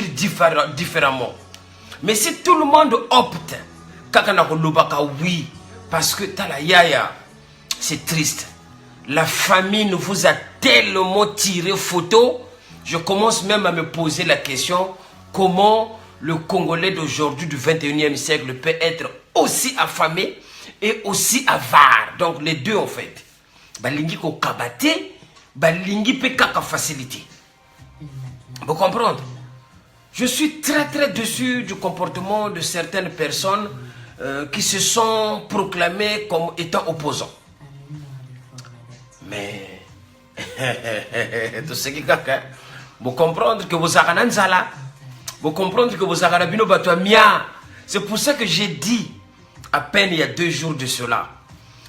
réfléchir différemment. Mais si tout le monde opte, oui, parce que t'as yaya, c'est triste. La famine vous a tellement tiré photo, je commence même à me poser la question, comment le Congolais d'aujourd'hui du 21e siècle peut être aussi affamé et aussi avare. Donc les deux en fait. Balingi ko kabate, balingi pe kaka facilité. Vous comprenez? Je suis très déçu du comportement de certaines personnes qui se sont proclamées comme étant opposants. Mais, tout ce qui est vous comprendre que vous avez un zala, vous comprendre que vous avez un batouamia. C'est pour ça que j'ai dit, à peine il y a 2 jours de cela,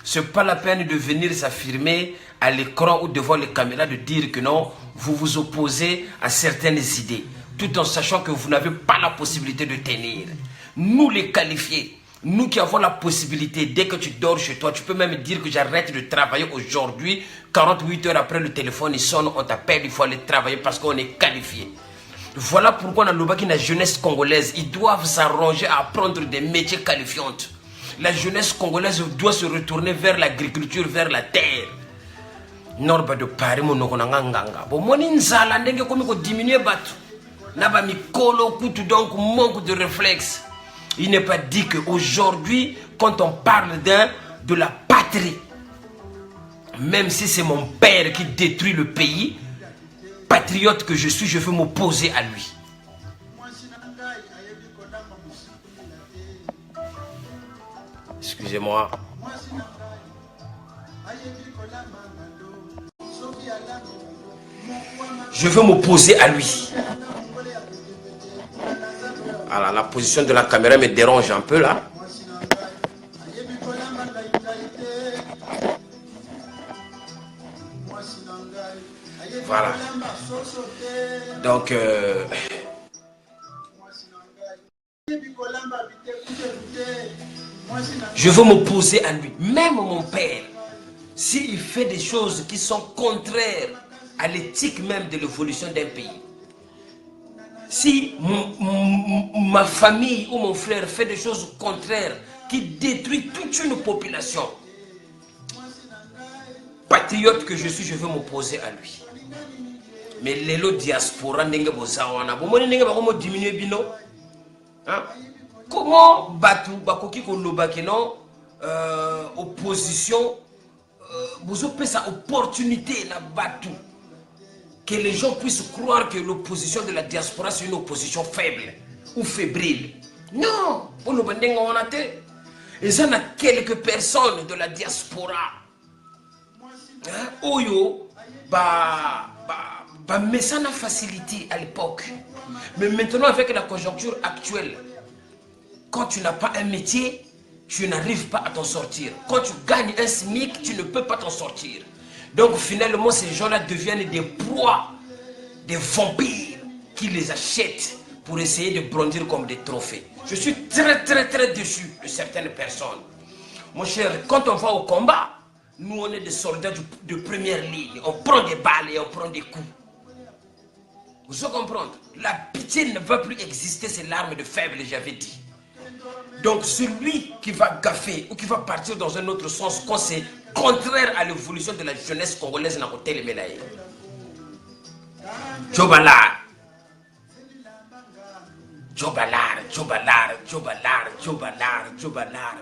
ce n'est pas la peine de venir s'affirmer à l'écran ou devant les caméras de dire que non, vous vous opposez à certaines idées, tout en sachant que vous n'avez pas la possibilité de tenir. Nous les qualifiés, nous qui avons la possibilité, dès que tu dors chez toi, tu peux même dire que j'arrête de travailler aujourd'hui, 48 heures après le téléphone il sonne, on t'appelle, il faut aller travailler parce qu'on est qualifié. Voilà pourquoi dans la jeunesse congolaise, ils doivent s'arranger à apprendre des métiers qualifiants. La jeunesse congolaise doit se retourner vers l'agriculture, vers la terre. Norba de Paris, mon nganga. Bon, mon inzala, ndenge comme ko diminuer batu. Naba mikolo kutu donc manque de réflexe. Il n'est pas dit qu'aujourd'hui, quand on parle de la patrie, même si c'est mon père qui détruit le pays, patriote que je suis, je veux m'opposer à lui. Excusez-moi. Je veux m'opposer à lui. Alors, la position de la caméra me dérange un peu là. Voilà. Donc, je veux m'opposer à lui. Même mon père, s'il fait des choses qui sont contraires à l'éthique même de l'évolution d'un pays, si ma famille ou mon frère fait des choses contraires qui détruisent toute une population, patriote que je suis, je veux m'opposer à lui. Mais les diaspora n'engé bozawana, bomoni n'engé bakomo diminuer bino, hein? Comment batu bakoki kolobaki non opposition, vous avez sa opportunité na batu, que les gens puissent croire que l'opposition de la diaspora c'est une opposition faible ou fébrile. Non, on nous bandenga on a été. Et ça n'a quelques personnes de la diaspora. Hein? Oyo, mais ça n'a facilité à l'époque. Mais maintenant, avec la conjoncture actuelle, quand tu n'as pas un métier, tu n'arrives pas à t'en sortir. Quand tu gagnes un SMIC, tu ne peux pas t'en sortir. Donc finalement, ces gens-là deviennent des proies, des vampires qui les achètent pour essayer de brandir comme des trophées. Je suis très déçu de certaines personnes. Mon cher, quand on va au combat, nous on est des soldats de première ligne. On prend des balles et on prend des coups. Vous comprenez? La pitié ne va plus exister, c'est l'arme de faible, j'avais dit. Donc celui qui va gaffer ou qui va partir dans un autre sens, quand c'est contraire à l'évolution de la jeunesse congolaise, n'a pas tel médaille. Jobalar.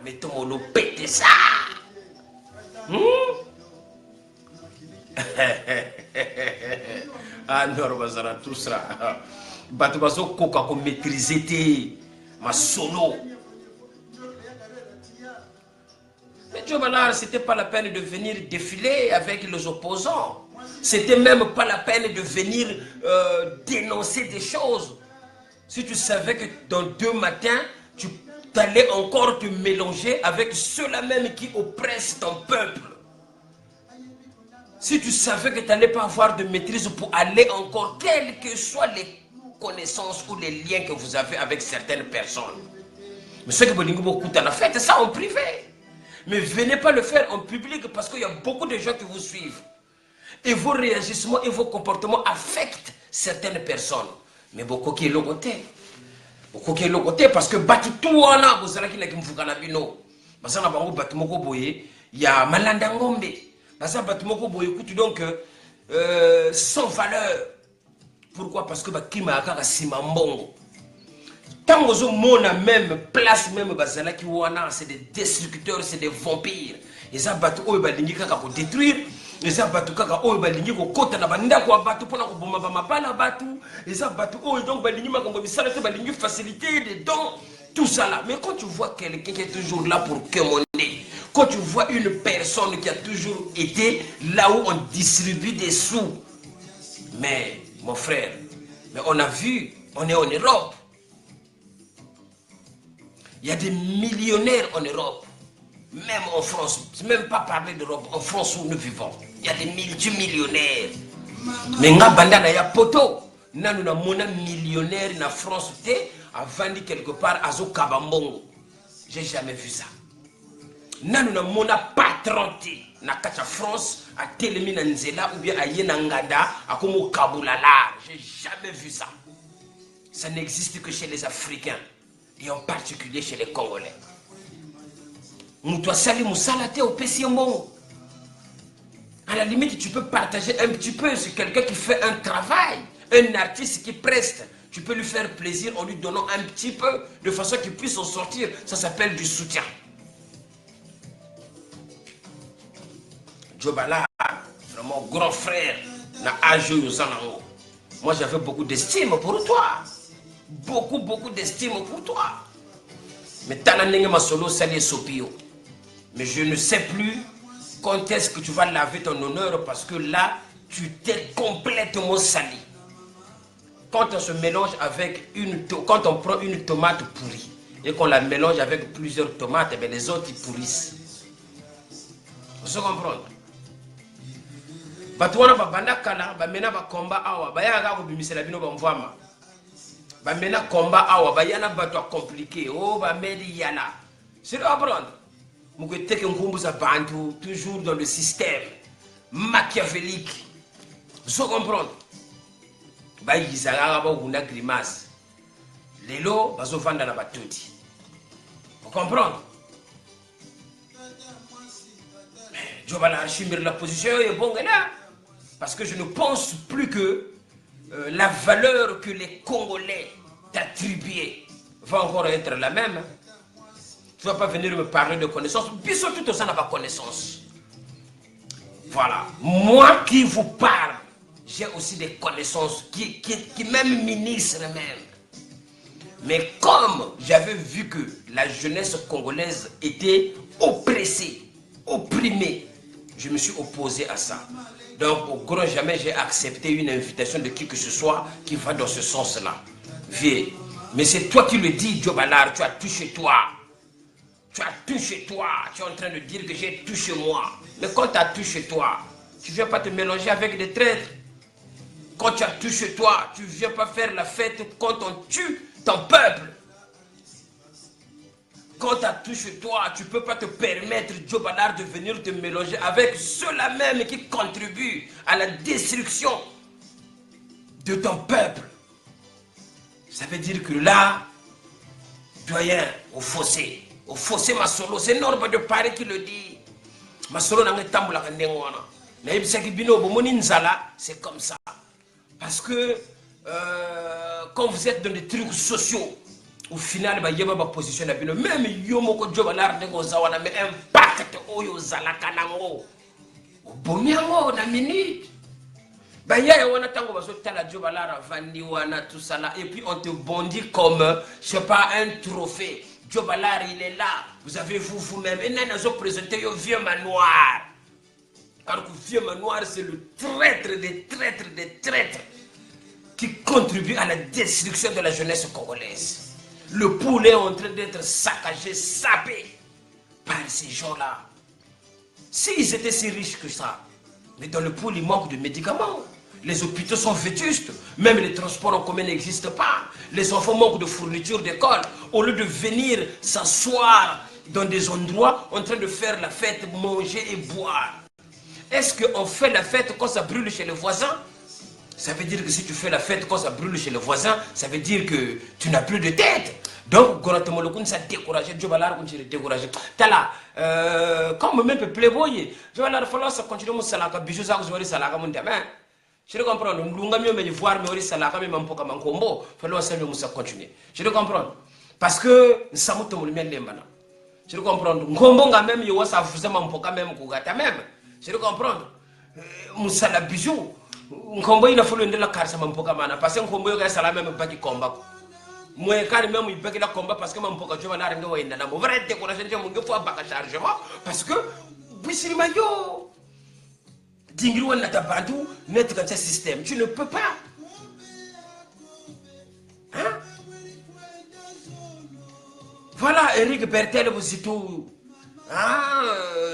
Mettons le péter ça. Ah non, bazara tout ça. Batubazo koka ko maîtriser te ma solo. Mais Jobalar, c'était pas la peine de venir défiler avec les opposants. C'était même pas la peine de venir dénoncer des choses. Si tu savais que dans 2 matins, tu allais encore te mélanger avec ceux-là même qui oppressent ton peuple. Si tu savais que tu n'allais pas avoir de maîtrise pour aller encore, quelles que soient les connaissances ou les liens que vous avez avec certaines personnes. Mais ce que vous dites beaucoup, faites ça en privé. Mais venez pas le faire en public parce qu'il y a beaucoup de gens qui vous suivent. Et vos réagissements et vos comportements affectent certaines personnes. Mais beaucoup qui est le côté. Beaucoup qui est le côté parce que battu tout on a, vous savez qu'il a qui me fout canabino. Parce que on a battu moko boye, il y a Malanda Ngombe. Parce que battu moko boye, écoute donc sans valeur. Pourquoi? Parce que qui m'a akaka simambongo. Tant que mon même place même bazala qui wana, c'est des destructeurs, c'est des vampires. Et ça battu oh balingi kaka pour détruire. Et ça battu kaka oh balingi ko kota na banda ko battu pona ko bomba ba mabala battu. Et ça battu oh donc balingi makambo bisala te balingi faciliter des dons, tout ça là. Mais quand tu vois quelqu'un qui est toujours là pour commander, quand tu vois une personne qui a toujours été là où on distribue des sous, mais mon frère, mais on a vu, on est en Europe. Il y a des millionnaires en Europe, même en France, même pas parler d'Europe, en France où nous vivons. Il y a des multimillionnaires. Mais nga banda na ya poto, na nous na mona millionnaire na France té a vendu quelque part à zo kabambongo. J'ai jamais vu ça. Na nous na mona patron té na kacha France a telemi na nzela ou bien a yena ngada a komo kabulala. J'ai jamais vu ça. Ça n'existe que chez les Africains. Et en particulier chez les Congolais. À la limite, tu peux partager un petit peu sur quelqu'un qui fait un travail, un artiste qui preste. Tu peux lui faire plaisir en lui donnant un petit peu, de façon qu'il puisse en sortir. Ça s'appelle du soutien. Djobala, vraiment grand frère, moi j'avais beaucoup d'estime pour toi. Beaucoup d'estime pour toi. Mais mais je ne sais plus quand est-ce que tu vas laver ton honneur parce que là, tu t'es complètement sali. Quand on se mélange avec quand on prend une tomate pourrie et qu'on la mélange avec plusieurs tomates, eh bien les autres ils pourrissent. Vous se comprendre? Batouana babanda kala, bamena ba combat awa, bayaga ko bimisela bino bamvama. Bamena combat awa, bayana batwa compliqué, oh bamedi yana. C'est comprendre. Mouké que ngumbu sa bantu toujours dans le système machiavélique. Vous comprendre? Bayizanga ba una grimace. Lelo bazo vanda na batoti. Vous comprendre? Je vais archimer la position et bon là. Parce que je ne pense plus que la valeur que les Congolais t'attribuaient va encore être la même. Tu ne vas pas venir me parler de connaissances. Bisous, tout ça n'a pas connaissance. Voilà. Moi qui vous parle, j'ai aussi des connaissances qui même ministrent même. Mais comme j'avais vu que la jeunesse congolaise était oppressée, opprimée, je me suis opposé à ça. Donc, au grand jamais, j'ai accepté une invitation de qui que ce soit qui va dans ce sens-là. Viens. Mais c'est toi qui le dis, Djobalar, tu as touché toi. Tu as touché toi. Tu es en train de dire que j'ai touché moi. Mais quand tu as touché toi, tu ne viens pas te mélanger avec des traîtres. Quand tu as touché toi, tu ne viens pas faire la fête quand on tue ton peuple. Quand tu as touché toi, tu ne peux pas te permettre, Djobalar, de venir te mélanger avec ceux-là même qui contribuent à la destruction de ton peuple. Ça veut dire que là, doyen, au fossé Masolo, c'est Norba de Paris qui le dit. Masolo n'a pas tamboula kandengwana. C'est comme ça. Parce que quand vous êtes dans des trucs sociaux, au final, il y a une position. Même Yomoko Djobalar de Gozawana, mais impact Oyo Zalakanango. Au Bomiango, na minute. Et puis on te bondit comme, je sais pas, un trophée. Djobalar, il est là. Vous avez vous-même. Et nous avons présenté le vieux manoir. Alors que le vieux manoir, c'est le traître des traîtres qui contribue à la destruction de la jeunesse congolaise. Le poulet est en train d'être saccagé, sapé par ces gens-là. S'ils étaient si riches que ça, mais dans le pool, il manque de médicaments. Les hôpitaux sont vétustes, même les transports en commun n'existent pas. Les enfants manquent de fournitures d'école. Au lieu de venir s'asseoir dans des endroits en train de faire la fête, manger et boire. Est-ce qu'on fait la fête quand ça brûle chez les voisins? Ça veut dire que si tu fais la fête quand ça brûle chez le voisin, ça veut dire que tu n'as plus de tête. Donc, quand ça découragé, je vais la décourager. Tala, comme même playboy, je vais la falloir ça continue mon salaka, bijou ça vous salaka mon demain. Je comprends, nous avons mieux voir mais salaka même pour comme un combo, falloir ça nous ça continuer. Je comprends. Parce que ça me tombe le même lembana. Je comprends. Combo même yo ça vous ça même pour quand même kougata même. Je comprends. Musala bijou. Nkombo ina folo ndela karsa mampoka mana parce que nkombo yo kala même pas qui combat moi car même il peut que la combat parce que mampoka jo bala renga wenda na mo vrai décoration je mo ngefo baka chargement parce que bisirima yo dingiri wona tabantu net comme ce système tu ne peux pas hein voilà Eric Bertel aussi tout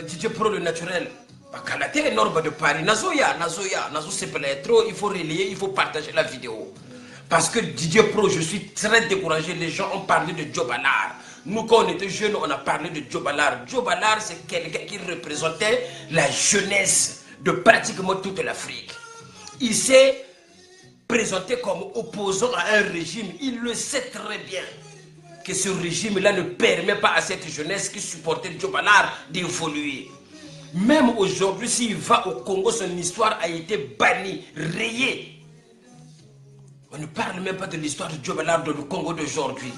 DJ Pro le naturel. La télé Norbe de Paris, Nazoya, c'est peut-être trop, il faut relayer, il faut partager la vidéo. Parce que Didier Pro, je suis très découragé, les gens ont parlé de Djobalar. Nous, quand on était jeunes, on a parlé de Djobalar. Djobalar, c'est quelqu'un qui représentait la jeunesse de pratiquement toute l'Afrique. Il s'est présenté comme opposant à un régime, il le sait très bien. Que ce régime-là ne permet pas à cette jeunesse qui supportait Djobalar d'évoluer. Même aujourd'hui, s'il va au Congo, son histoire a été bannie, rayée. On ne parle même pas de l'histoire de Djobalar dans le Congo d'aujourd'hui.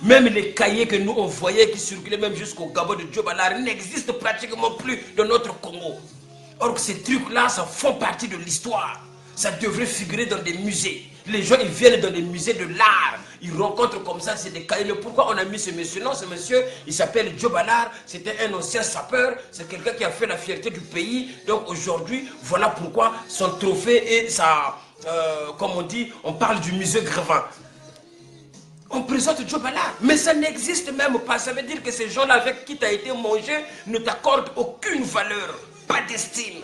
Même les cahiers que nous on voyait qui circulaient même jusqu'au Gabon de Djobalar n'existent pratiquement plus dans notre Congo. Or que ces trucs-là, ça font partie de l'histoire. Ça devrait figurer dans des musées. Les gens, ils viennent dans des musées de l'art. Ils rencontrent comme ça, c'est des cahiers. Mais pourquoi on a mis ce monsieur? Non, ce monsieur, il s'appelle Djobalar. C'était un ancien sapeur. C'est quelqu'un qui a fait la fierté du pays. Donc aujourd'hui, voilà pourquoi son trophée et sa... comme on dit, on parle du musée Grévin. On présente Djobalar. Mais ça n'existe même pas. Ça veut dire que ces gens-là avec qui tu as été mangé ne t'accordent aucune valeur. Pas d'estime.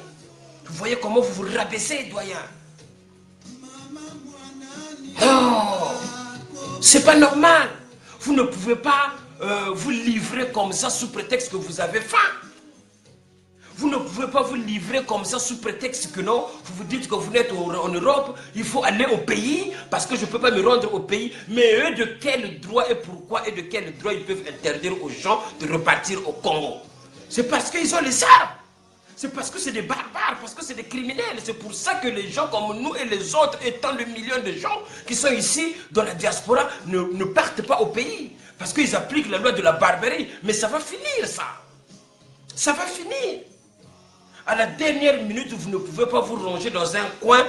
Vous voyez comment vous vous rabaissez, doyen? Non, c'est pas normal. Vous ne pouvez pas vous livrer comme ça sous prétexte que vous avez faim. Vous ne pouvez pas vous livrer comme ça sous prétexte que non, vous vous dites que vous êtes en Europe, il faut aller au pays parce que je ne peux pas me rendre au pays. Mais eux, de quel droit et pourquoi et de quel droit ils peuvent interdire aux gens de repartir au Congo? C'est parce qu'ils ont les armes. C'est parce que c'est des barbares, parce que c'est des criminels. C'est pour ça que les gens comme nous et les autres, étant le million de gens qui sont ici dans la diaspora, ne partent pas au pays. Parce qu'ils appliquent la loi de la barbarie. Mais ça va finir, ça. Ça va finir. À la dernière minute, vous ne pouvez pas vous ranger dans un coin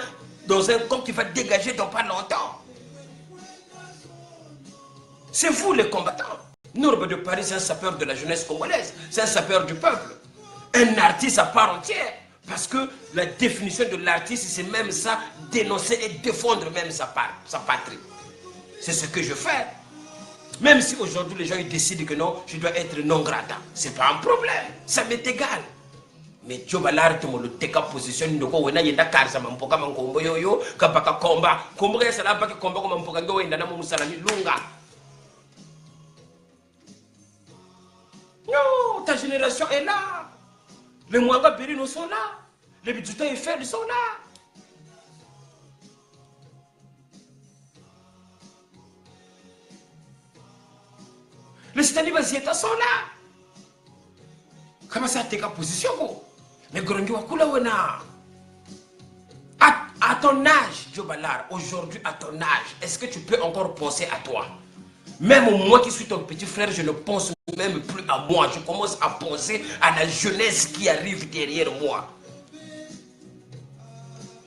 qui va dégager dans pas longtemps. C'est vous les combattants. Norbe de Paris, c'est un sapeur de la jeunesse congolaise. C'est un sapeur du peuple. Un artiste à part entière. Parce que la définition de l'artiste, c'est même ça, dénoncer et défendre même sa patrie. C'est ce que je fais. Même si aujourd'hui les gens ils décident que non, je dois être non grata. C'est pas un problème. Ça m'est égal. Mais Djobalar, tu me teka position de quoi on a yenda karsa mampoka mankombo yoyo kabaka komba kombo ya sala baki komba ko mampoka ndo wenda na musalami lunga. Non, ta génération est là. Les Mwanga Birino sont là. Les Bidjuta et Fed sont là. Les Stani Bazieta sont là. Comment ça t'es qu'à position quoi? Mais Grongi Wakula Wena. À ton âge, Djobalar, aujourd'hui à ton âge, est-ce que tu peux encore penser à toi? Même moi qui suis ton petit frère, je ne pense même plus à moi. Je commence à penser à la jeunesse qui arrive derrière moi.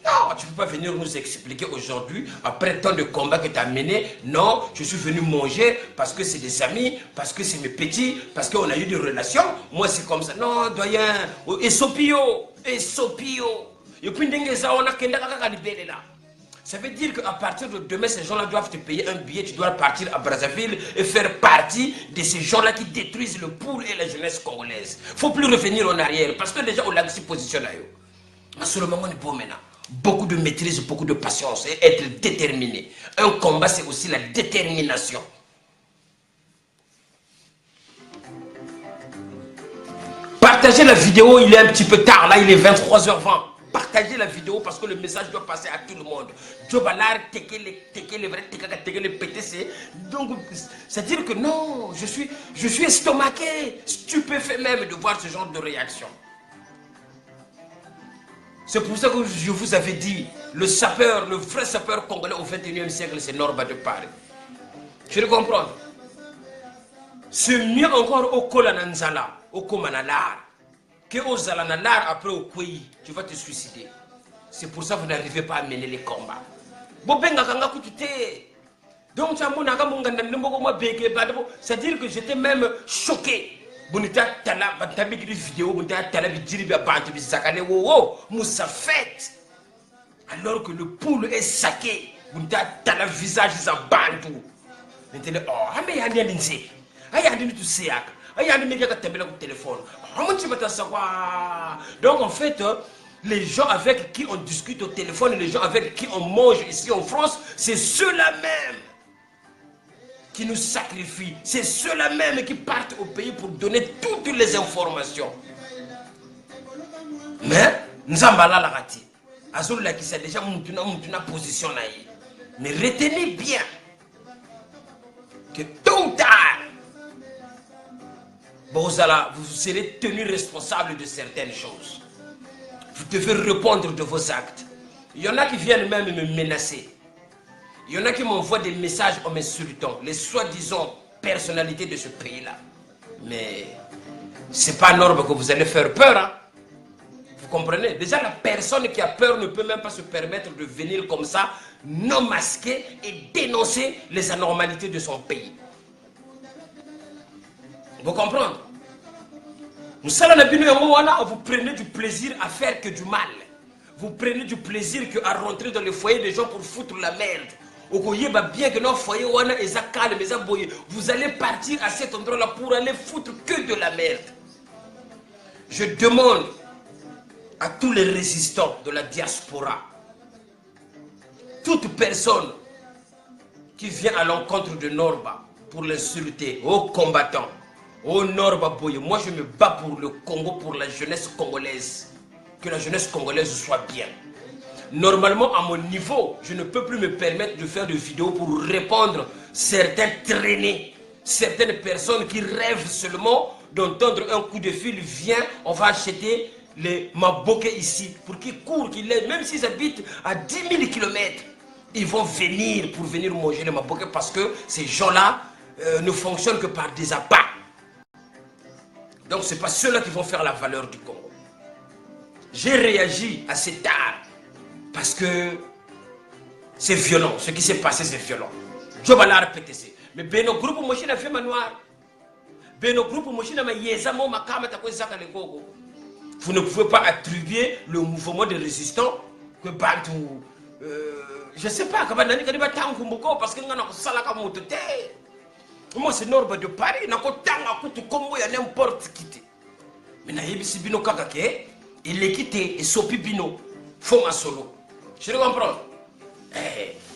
Non, tu ne peux pas venir nous expliquer aujourd'hui, après tant de combats que tu as menés. Non, je suis venu manger parce que c'est des amis, parce que c'est mes petits, parce qu'on a eu des relations. Moi, c'est comme ça. Non, doyen, Esopio. Et puis, on a là. Ça veut dire qu'à partir de demain, ces gens-là doivent te payer un billet. Tu dois partir à Brazzaville et faire partie de ces gens-là qui détruisent le poule et la jeunesse congolaise. Il ne faut plus revenir en arrière parce que déjà, on a cette position-là. Mais seulement, on est beau maintenant. Beaucoup de maîtrise, beaucoup de patience et être déterminé. Un combat, c'est aussi la détermination. Partagez la vidéo, il est un petit peu tard. Là, il est 23h20. partager la vidéo parce que le message doit passer à tout le monde. Joe Ballard, donc, c'est-à-dire que non, je suis estomaqué, stupéfait même de voir ce genre de réaction. C'est pour ça que je vous avais dit, le sapeur, le vrai sapeur congolais au 21e siècle, c'est Norba de Paris. Je le comprends. C'est mieux encore au Kolananzala, au Komanalar, que au Zalanalar après au Kouyi. Tu vas te suicider. C'est pour ça que vous n'arrivez pas à mener les combats. C'est-à-dire que j'étais même choqué. Bonita tala batabi vidéo bonita tala bidiri ba bantu bizakane wo musa fait alors que le poule est saqué bonita tala visage za bantu maintenant oh ame yandi ndinse ayandi ni tusiaka ayandi meka katembela ku téléphone amonti batasa kwa. Donc en fait les gens avec qui on discute au téléphone, les gens avec qui on mange ici en France, c'est ceux-là même qui nous sacrifient. C'est ceux-là même qui partent au pays pour donner toutes les informations. Mais, nous avons la rati. Azul qui s'est déjà une position là. Mais retenez bien que tôt ou tard, vous serez tenu responsable de certaines choses. Vous devez répondre de vos actes. Il y en a qui viennent même me menacer. Il y en a qui m'envoient des messages en m'insultant, les soi-disant personnalités de ce pays-là. Mais c'est pas normal que vous allez faire peur. Hein? Vous comprenez? Déjà, la personne qui a peur ne peut même pas se permettre de venir comme ça, non masqué, et dénoncer les anormalités de son pays. Vous comprenez? Vous prenez du plaisir à faire que du mal. Vous prenez du plaisir à rentrer dans les foyers des gens pour foutre la merde. Bien que nos foyers vous allez partir à cet endroit-là pour aller foutre que de la merde. Je demande à tous les résistants de la diaspora, toute personne qui vient à l'encontre de Norba pour l'insulter, aux combattants, au Norba Boye, moi je me bats pour le Congo, pour la jeunesse congolaise. Que la jeunesse congolaise soit bien. Normalement, à mon niveau, je ne peux plus me permettre de faire des vidéos pour répondre certains traînés, certaines personnes qui rêvent seulement d'entendre un coup de fil, viens, on va acheter les Maboké ici, pour qu'ils courent, qu'ils aient, même s'ils habitent à 10 000 km, ils vont venir pour venir manger les Maboké parce que ces gens-là ne fonctionnent que par des appâts. Donc ce n'est pas ceux-là qui vont faire la valeur du Congo. J'ai réagi assez tard parce que c'est violent. Ce qui s'est passé, c'est violent. Je vais la répéter. Mais Beno groupe moi na fait manoir. Beno groupe moi na ma yeza mo makama ta ko zaka le gogo. Vous ne pouvez pas attribuer le mouvement de résistants que Bantu je sais pas comment nani kadiba tangu mboko parce que ngana ko sala ka moto te. Moi c'est Norba de Paris na ko tanga kutu kombo ya n'importe qui. Mais na yebisi bino kaka ke il est quitté et sopi bino faut ma solo. Je le comprends.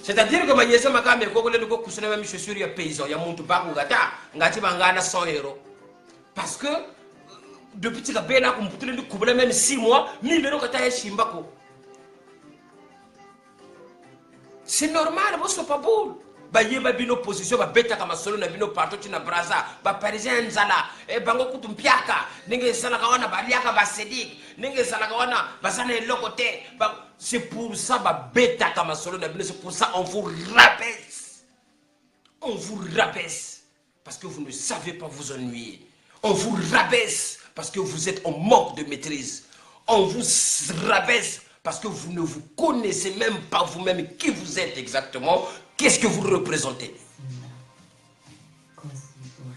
C'est-à-dire que ma yesa makame ko le ko kusuna même chaussure ya paysan ya muntu ba ko gata ngati bangana 100 €. Parce que depuis que bena ko mputule ndi kubula même 6 mois 1000 € kata ya shimba ko. C'est normal, vous ne pas boule. Ba yeba bino position ba beta kama solo na bino partout na braza ba parisien nzala e bango kutumpiaka ninge sala kawana ba liaka ba sedik ninge sala kawana ba sana lokote c'est pour ça ba beta kama solo na bino, c'est pour ça on vous rabaisse. On vous rabaisse parce que vous ne savez pas vous ennuyer. On vous rabaisse parce que vous êtes en manque de maîtrise. On vous rabaisse parce que vous ne vous connaissez même pas vous-même qui vous êtes exactement, qu'est-ce que vous représentez.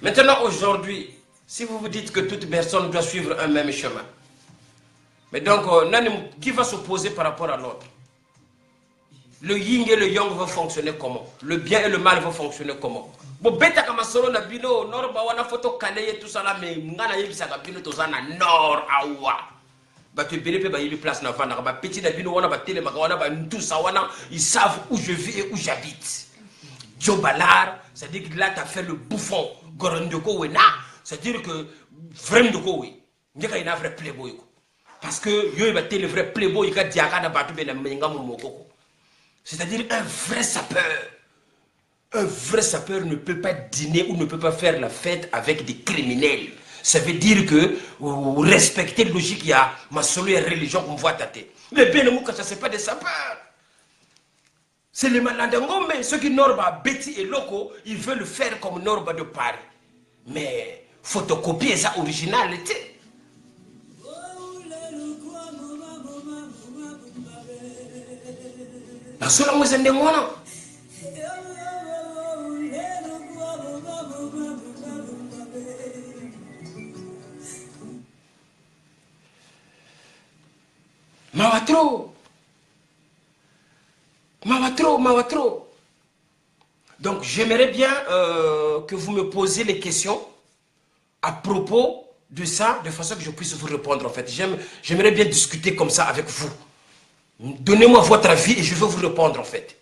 Maintenant, aujourd'hui, si vous vous dites que toute personne doit suivre un même chemin, mais donc, qui va s'opposer par rapport à l'autre? Le yin et le yang vont fonctionner comment? Le bien et le mal vont fonctionner comment? Bon, bêta comme solo na bino, nord ba wana photo calé et tout ça là, mais ngana yebisa ka bino tozana nord awa. Place ils savent où je vis et où j'habite. Joe Ballard, c'est-à-dire que là tu as fait le bouffon Gorondoko Wena, c'est-à-dire que vraiment de oui, il y a un vrai playboy. Parce que yo va le vrai playboy ka diaka na batu bena menga momoko. C'est-à-dire un vrai sapeur. Un vrai sapeur ne peut pas dîner ou ne peut pas faire la fête avec des criminels. Ça veut dire que vous respectez la logique, il y a ma solo et religion qu'on voit tâter. Mais bien le ça c'est pas des sapeurs. C'est les Malandangombe, ceux qui Norba, Betty et Loco, ils veulent le faire comme Norba de Paris. Mais photocopier ça originalité. La seule chose c'est moi. Mawatro. Donc j'aimerais bien que vous me posiez les questions à propos de ça, de façon que je puisse vous répondre en fait. J'aimerais bien discuter comme ça avec vous. Donnez-moi votre avis et je vais vous répondre en fait.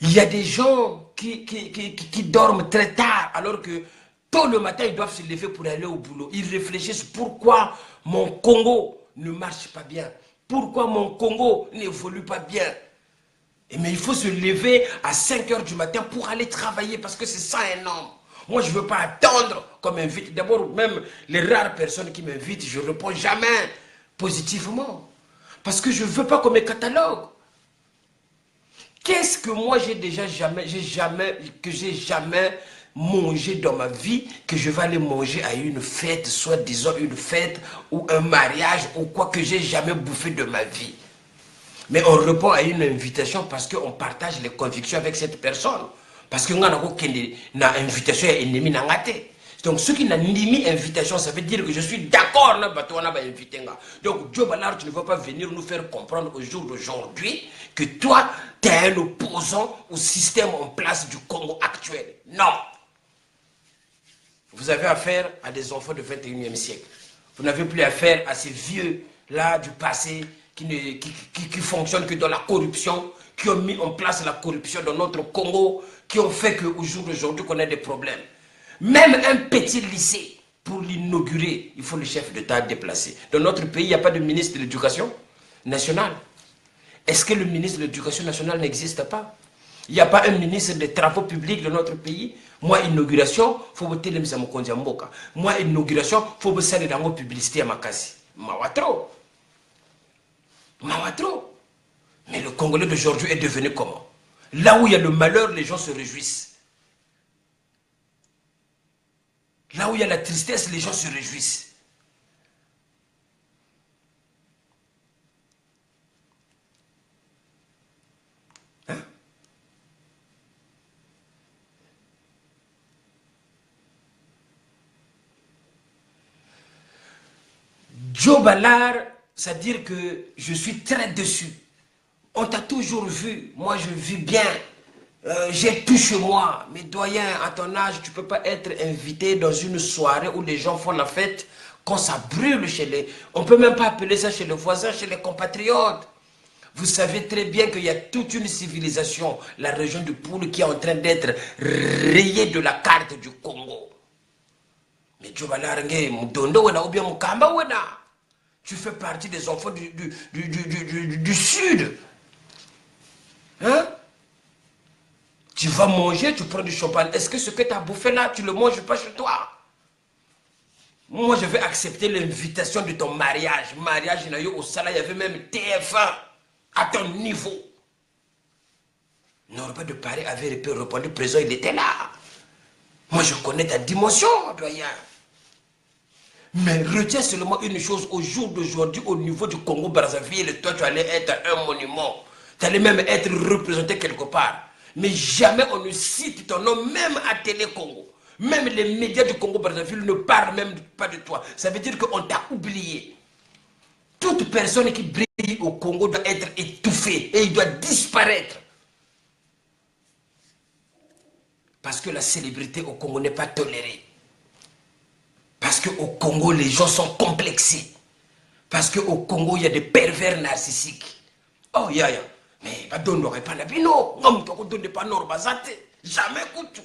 Il y a des gens qui dorment très tard alors que tôt le matin ils doivent se lever pour aller au boulot. Ils réfléchissent pourquoi mon Congo ne marche pas bien. Pourquoi mon Congo n'évolue pas bien. Mais il faut se lever à 5 h du matin pour aller travailler parce que c'est ça un homme. Moi, je ne veux pas attendre qu'on m'invite. D'abord, même les rares personnes qui m'invitent, je ne réponds jamais positivement. Parce que je ne veux pas qu'on me catalogue. Qu'est-ce que moi, j'ai jamais mangé dans ma vie que je vais aller manger à une fête, soit disons une fête ou un mariage ou quoi que j'ai jamais bouffé de ma vie. Mais on répond à une invitation parce qu'on partage les convictions avec cette personne. Parce que nous avons une invitation à ennemi. Donc, ceux qui n'ont ni invitation, ça veut dire que je suis d'accord. Donc, Joe Ballard, tu ne vas pas venir nous faire comprendre au jour d'aujourd'hui que toi, tu es un opposant au système en place du Congo actuel. Non. Vous avez affaire à des enfants du 21e siècle. Vous n'avez plus affaire à ces vieux-là du passé qui fonctionnent que dans la corruption, qui ont mis en place la corruption dans notre Congo, qui ont fait qu'au jour d'aujourd'hui, qu'on a des problèmes. Même un petit lycée, pour l'inaugurer, il faut le chef d'État déplacer. Dans notre pays, il n'y a pas de ministre de l'Éducation nationale. Est-ce que le ministre de l'Éducation nationale n'existe pas? Il n'y a pas un ministre des Travaux publics de notre pays. Moi, inauguration, il faut voter les Moukondia Mboka. Moi, inauguration, il faut voter les publicité à Makasi. Mawatro. Mawatro. Mais le Congolais d'aujourd'hui est devenu comment? Là où il y a le malheur, les gens se réjouissent. Là où il y a la tristesse, les gens se réjouissent. Hein? Joe Ballard, c'est-à-dire que je suis très déçu. On t'a toujours vu, moi je vis bien. J'ai tout chez moi. Mais doyen, à ton âge, tu ne peux pas être invité dans une soirée où les gens font la fête quand ça brûle chez les... On ne peut même pas appeler ça chez les voisins, chez les compatriotes. Vous savez très bien qu'il y a toute une civilisation, la région du Poul, qui est en train d'être rayée de la carte du Congo. Mais tu fais partie des enfants du Sud. Hein? Tu vas manger, tu prends du champagne. Est-ce que ce que tu as bouffé là, tu le manges pas chez toi? Moi, je vais accepter l'invitation de ton mariage. Mariage, il y a eu au Sala, il y avait même TF1 à ton niveau. Norba de Paris avait répondu, présent, il était là. Moi, je connais ta dimension, doyen. Mais retiens seulement une chose, au jour d'aujourd'hui, au niveau du Congo-Brazzaville, toi, tu allais être un monument. Tu allais même être représenté quelque part. Mais jamais on ne cite ton nom, même à Télé Congo. Même les médias du Congo-Brazzaville ne parlent même pas de toi. Ça veut dire qu'on t'a oublié. Toute personne qui brille au Congo doit être étouffée et il doit disparaître. Parce que la célébrité au Congo n'est pas tolérée. Parce qu'au Congo, les gens sont complexés. Parce qu'au Congo, il y a des pervers narcissiques. Oh, yaya. Mais pas donner pas la bino. Non, tu ne pas Norbazate. Jamais, écoute.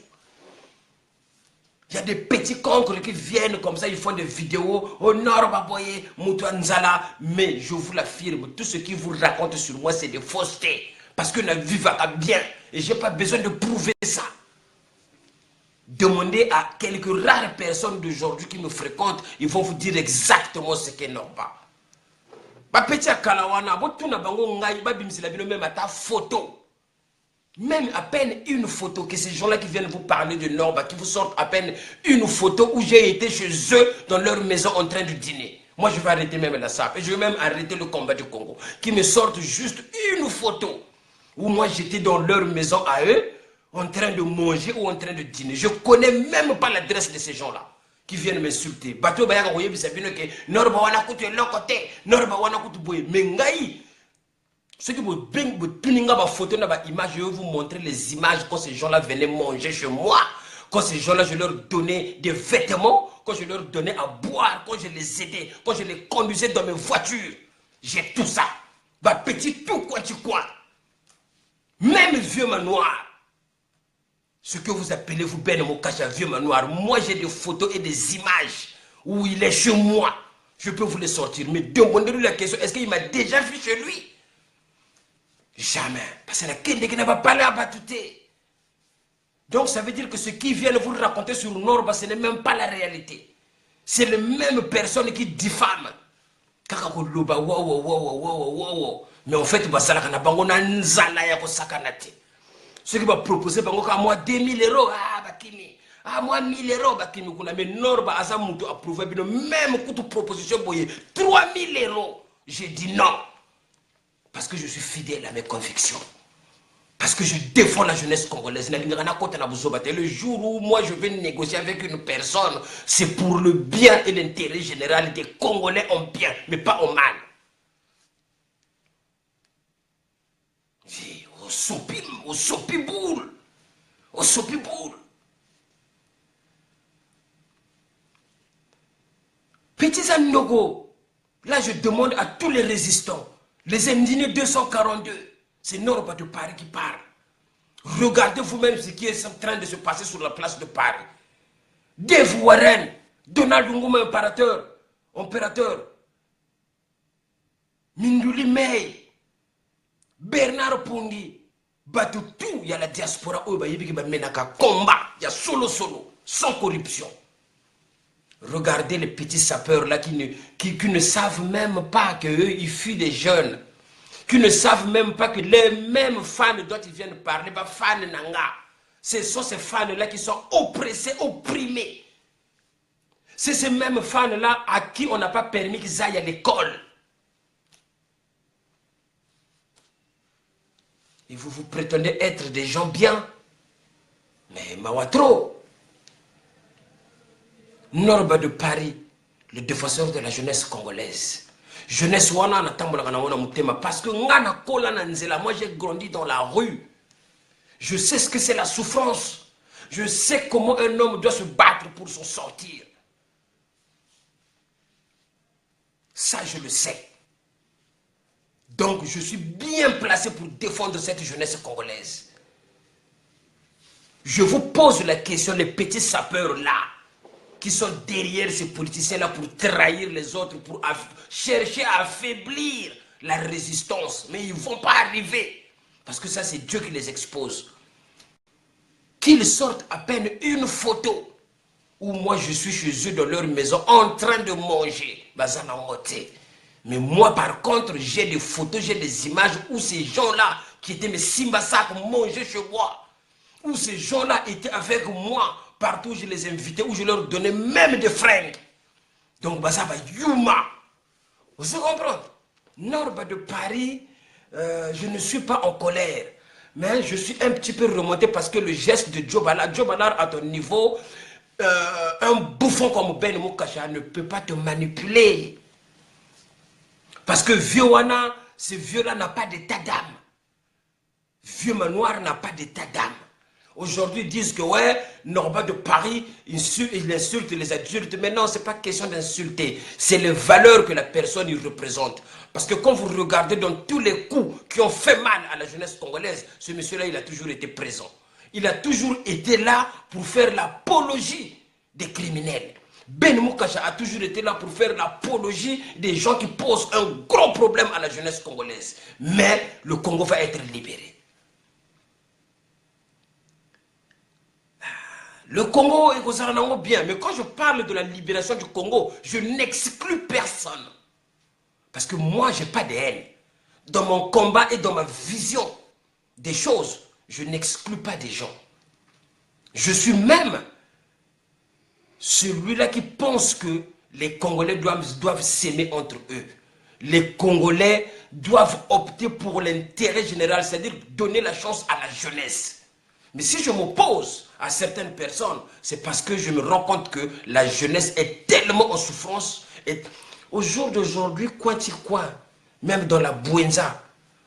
Il y a des petits cancres qui viennent comme ça, ils font des vidéos au nord, Baboye, Moutouanzala. Mais je vous l'affirme, tout ce qu'ils vous racontent sur moi, c'est des faussetés. Parce que la vie va bien. Et je n'ai pas besoin de prouver ça. Demandez à quelques rares personnes d'aujourd'hui qui me fréquentent, ils vont vous dire exactement ce qu'est Norba. Petit Kalawana, même à ta photo. Même à peine une photo, que ces gens-là qui viennent vous parler de Norba, qui vous sortent à peine une photo où j'ai été chez eux, dans leur maison, en train de dîner. Moi, je vais arrêter même la SAP. Et je vais même arrêter le combat du Congo. Qui me sortent juste une photo où moi, j'étais dans leur maison à eux, en train de manger ou en train de dîner. Je ne connais même pas l'adresse de ces gens-là qui viennent m'insulter. Bateau Bayaka Oye Bisabino que Norba wana kutu l'autre côté, Norba wana kutu boye. Mais ngai, ceux qui vous tuninga ba photo na ba image, je vais vous montrer les images quand ces gens-là venaient manger chez moi, quand ces gens-là je leur donnais des vêtements, quand je leur donnais à boire, quand je les aidais, quand je les conduisais dans mes voitures. J'ai tout ça. Ba petit tout quoi tu quoi. Même vieux manoir. Ce que vous appelez vous Ben Mokacha, vieux manoir. Moi j'ai des photos et des images où il est chez moi. Je peux vous les sortir. Mais demandez-lui la question, est-ce qu'il m'a déjà vu chez lui? Jamais. Parce que la Kende qui n'a pas parlé à Batouté. Donc ça veut dire que ce qui viennent vous raconter sur Norba, ce n'est même pas la réalité. C'est les mêmes personnes qui diffament. Mais en fait, ceux qui vont proposer à moi 2000 euros, bakini. À moi 1000 euros, bakini. Mais Norba, Azamuto approuvé, même coup de proposition, 3000 euros. J'ai dit non. Parce que je suis fidèle à mes convictions. Parce que je défends la jeunesse congolaise. Le jour où moi je vais négocier avec une personne, c'est pour le bien et l'intérêt général des Congolais en bien, mais pas en mal. Au sopiboule. Au sopiboule. Petits Anogo, là je demande à tous les résistants, les indignés 242, c'est Norba de Paris qui parle. Regardez vous-même ce qui est en train de se passer sur la place de Paris. Dave Warren, Donald Nguma, impérateur, Minduli May, Bernard Pongi, Batoutou, il y a la diaspora, il y a combat, il y a solo, sans corruption. Regardez les petits sapeurs là qui ne savent même pas qu'eux, ils fuient des jeunes. Qui ne savent même pas que les mêmes fans dont ils viennent parler, bah, fans nanga, ce sont ces fans-là qui sont oppressés, opprimés. C'est ces mêmes fans-là à qui on n'a pas permis qu'ils aillent à l'école. Et vous prétendez être des gens bien. Mais Mawatro, Norba de Paris, le défenseur de la jeunesse congolaise. Jeunesse wana na tambola na wana mutema parce que ngana kola na nzela, moi j'ai grandi dans la rue. Je sais ce que c'est la souffrance. Je sais comment un homme doit se battre pour s'en sortir. Ça je le sais. Donc je suis bien placé pour défendre cette jeunesse congolaise. Je vous pose la question, les petits sapeurs là qui sont derrière ces politiciens-là pour trahir les autres, pour chercher à affaiblir la résistance. Mais ils ne vont pas arriver. Parce que ça, c'est Dieu qui les expose. Qu'ils sortent à peine une photo où moi, je suis chez eux dans leur maison en train de manger. Mais moi, par contre, j'ai des photos, j'ai des images où ces gens-là qui étaient mes Simbasak mangeaient chez moi. Où ces gens-là étaient avec moi. Partout où je les invitais, où je leur donnais même des fringues. Donc, ça va Yuma. Vous comprenez? Norba de Paris, je ne suis pas en colère. Mais je suis un petit peu remonté parce que le geste de Joe Ballard à ton niveau, un bouffon comme Ben Mokacha ne peut pas te manipuler. Parce que vieux Wana, ce vieux-là n'a pas d'état d'âme. Vieux manoir n'a pas d'état d'âme. Aujourd'hui, ils disent que ouais, Norba de Paris, il insulte les adultes. Mais non, ce n'est pas question d'insulter. C'est les valeurs que la personne il représente. Parce que quand vous regardez dans tous les coups qui ont fait mal à la jeunesse congolaise, ce monsieur-là, il a toujours été présent. Il a toujours été là pour faire l'apologie des criminels. Ben Moukacha a toujours été là pour faire l'apologie des gens qui posent un gros problème à la jeunesse congolaise. Mais le Congo va être libéré. Le Congo est bien, mais quand je parle de la libération du Congo, je n'exclus personne. Parce que moi, je n'ai pas de haine. Dans mon combat et dans ma vision des choses, je n'exclus pas des gens. Je suis même celui-là qui pense que les Congolais doivent s'aimer entre eux. Les Congolais doivent opter pour l'intérêt général, c'est-à-dire donner la chance à la jeunesse. Mais si je m'oppose à certaines personnes, c'est parce que je me rends compte que la jeunesse est tellement en souffrance. Et au jour d'aujourd'hui, quoi, même dans la Bouenza,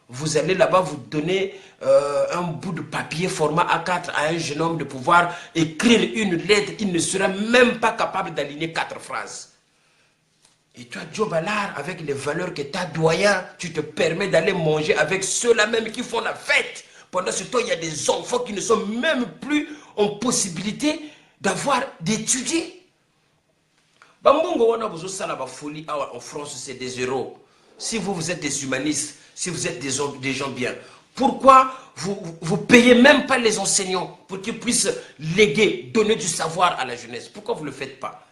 vous allez là-bas vous donner un bout de papier format A4 à un jeune homme de pouvoir écrire une lettre. Il ne sera même pas capable d'aligner 4 phrases. Et toi, Joe Ballard, avec les valeurs que tu as, doyen, tu te permets d'aller manger avec ceux-là même qui font la fête. Pendant ce temps, il y a des enfants qui ne sont même plus en possibilité d'étudier. Bambongo wana bozo sala ba folie en France, c'est des euros. Si vous êtes des humanistes, si vous êtes des gens bien, pourquoi vous payez même pas les enseignants pour qu'ils puissent léguer, donner du savoir à la jeunesse? Pourquoi vous ne le faites pas?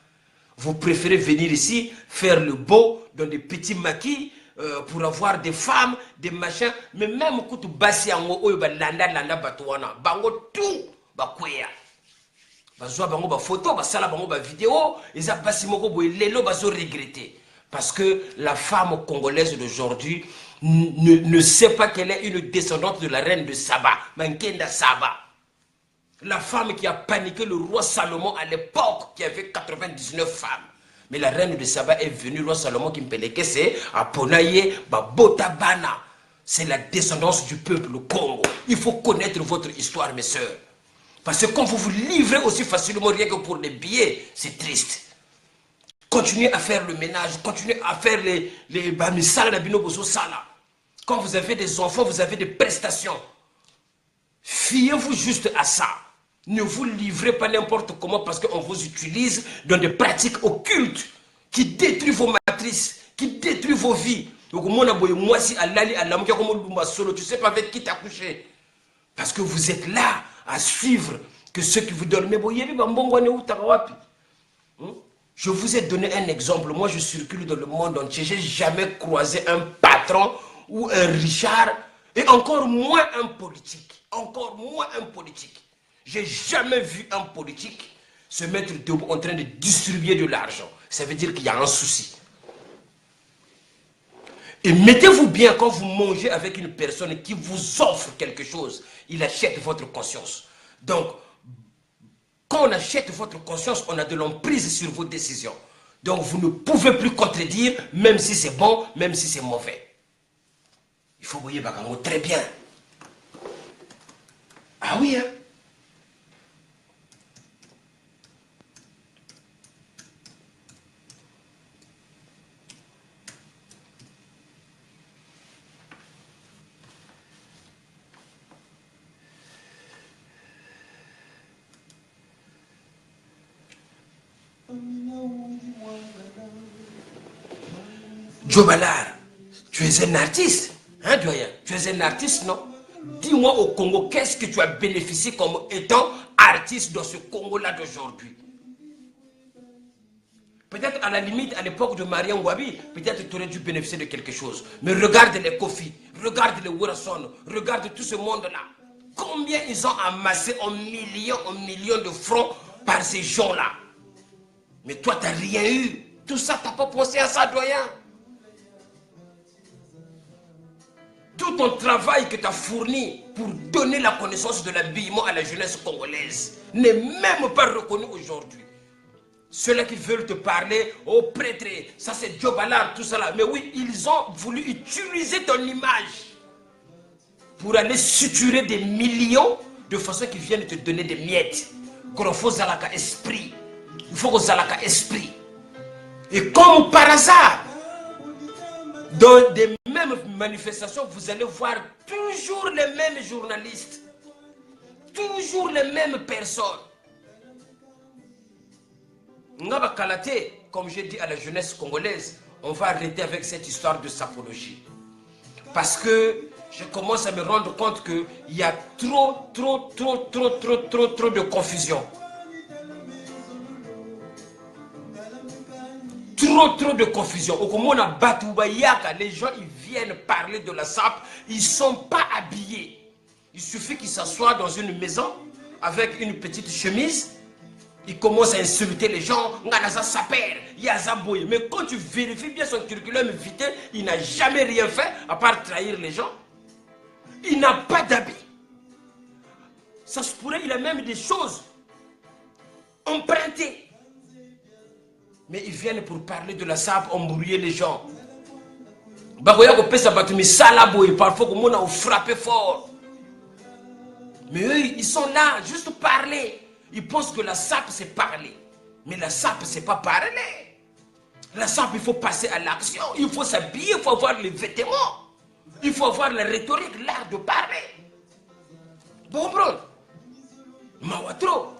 Vous préférez venir ici, faire le beau dans des petits maquis pour avoir des femmes, des machins. Mais même quand tu bassi en haut, landa batouana, bango tout, bakweya. Bazwa bango ba photo, basala bango ba vidéo, ils a bassi moko boy lelo bazo regretter. Parce que la femme congolaise d'aujourd'hui ne sait pas qu'elle est une descendante de la reine de Saba, Mankenda Saba. La femme qui a paniqué le roi Salomon à l'époque, qui avait 99 femmes. Mais la reine de Saba est venue, le roi Salomon qui me peleke, c'est Aponaye Babotabana. C'est la descendance du peuple, le Congo. Il faut connaître votre histoire, mes sœurs. Parce que quand vous vous livrez aussi facilement rien que pour les billets, c'est triste. Continuez à faire le ménage, continuez à faire les bamisala na bino bozo sala. Quand vous avez des enfants, vous avez des prestations. Fiez-vous juste à ça. Ne vous livrez pas n'importe comment parce qu'on vous utilise dans des pratiques occultes qui détruisent vos matrices, qui détruisent vos vies. Donc, moi, si tu sais pas avec qui t'as couché. Parce que vous êtes là à suivre que ceux qui vous donnent. Je vous ai donné un exemple. Moi, je circule dans le monde entier. Je n'ai jamais croisé un patron ou un Richard, et encore moins un politique. Encore moins un politique. J'ai jamais vu un politique se mettre debout en train de distribuer de l'argent. Ça veut dire qu'il y a un souci. Et mettez-vous bien quand vous mangez avec une personne qui vous offre quelque chose. Il achète votre conscience. Donc, quand on achète votre conscience, on a de l'emprise sur vos décisions. Donc, vous ne pouvez plus contredire, même si c'est bon, même si c'est mauvais. Il faut voyer Bakango très bien. Ah oui, hein? Joe Ballard, tu es un artiste, hein, doyen? Tu es un artiste, non? Dis-moi au Congo, qu'est-ce que tu as bénéficié comme étant artiste dans ce Congo-là d'aujourd'hui? Peut-être à la limite, à l'époque de Mariam Wabi, peut-être tu aurais dû bénéficier de quelque chose. Mais regarde les Kofi, regarde les Wurason, regarde tout ce monde-là. Combien ils ont amassé en millions de francs par ces gens-là? Mais toi, tu n'as rien eu. Tout ça, tu n'as pas pensé à ça, doyen. Tout ton travail que tu as fourni pour donner la connaissance de l'habillement à la jeunesse congolaise n'est même pas reconnu aujourd'hui. Ceux-là qui veulent te parler, oh prêtre, ça c'est Joe Ballard, tout ça là. Mais oui, ils ont voulu utiliser ton image pour aller suturer des millions de façon qu'ils viennent te donner des miettes. Il faut zalaka esprit. Il faut que zalaka esprit. Et comme par hasard, dans des mêmes manifestations, vous allez voir toujours les mêmes journalistes, toujours les mêmes personnes. Ngaba Kalate, comme j'ai dit à la jeunesse congolaise, on va arrêter avec cette histoire de sapologie. Parce que je commence à me rendre compte qu'il y a trop de confusion. Trop de confusion. Les gens, ils viennent parler de la SAP, ils ne sont pas habillés. Il suffit qu'ils s'assoient dans une maison avec une petite chemise. Il commence à insulter les gens. Mais quand tu vérifies bien son curriculum vitae, il n'a jamais rien fait à part trahir les gens. Il n'a pas d'habit. Ça se pourrait, il a même des choses empruntées. Mais ils viennent pour parler de la SAP, embrouiller les gens. Parfois, on a frappé fort. Mais eux, ils sont là, juste parler. Ils pensent que la SAP, c'est parler. Mais la SAP, c'est pas parler. La SAP, il faut passer à l'action. Il faut s'habiller, il faut avoir les vêtements. Il faut avoir la rhétorique, l'art de parler. Bon, bro. Mawatro.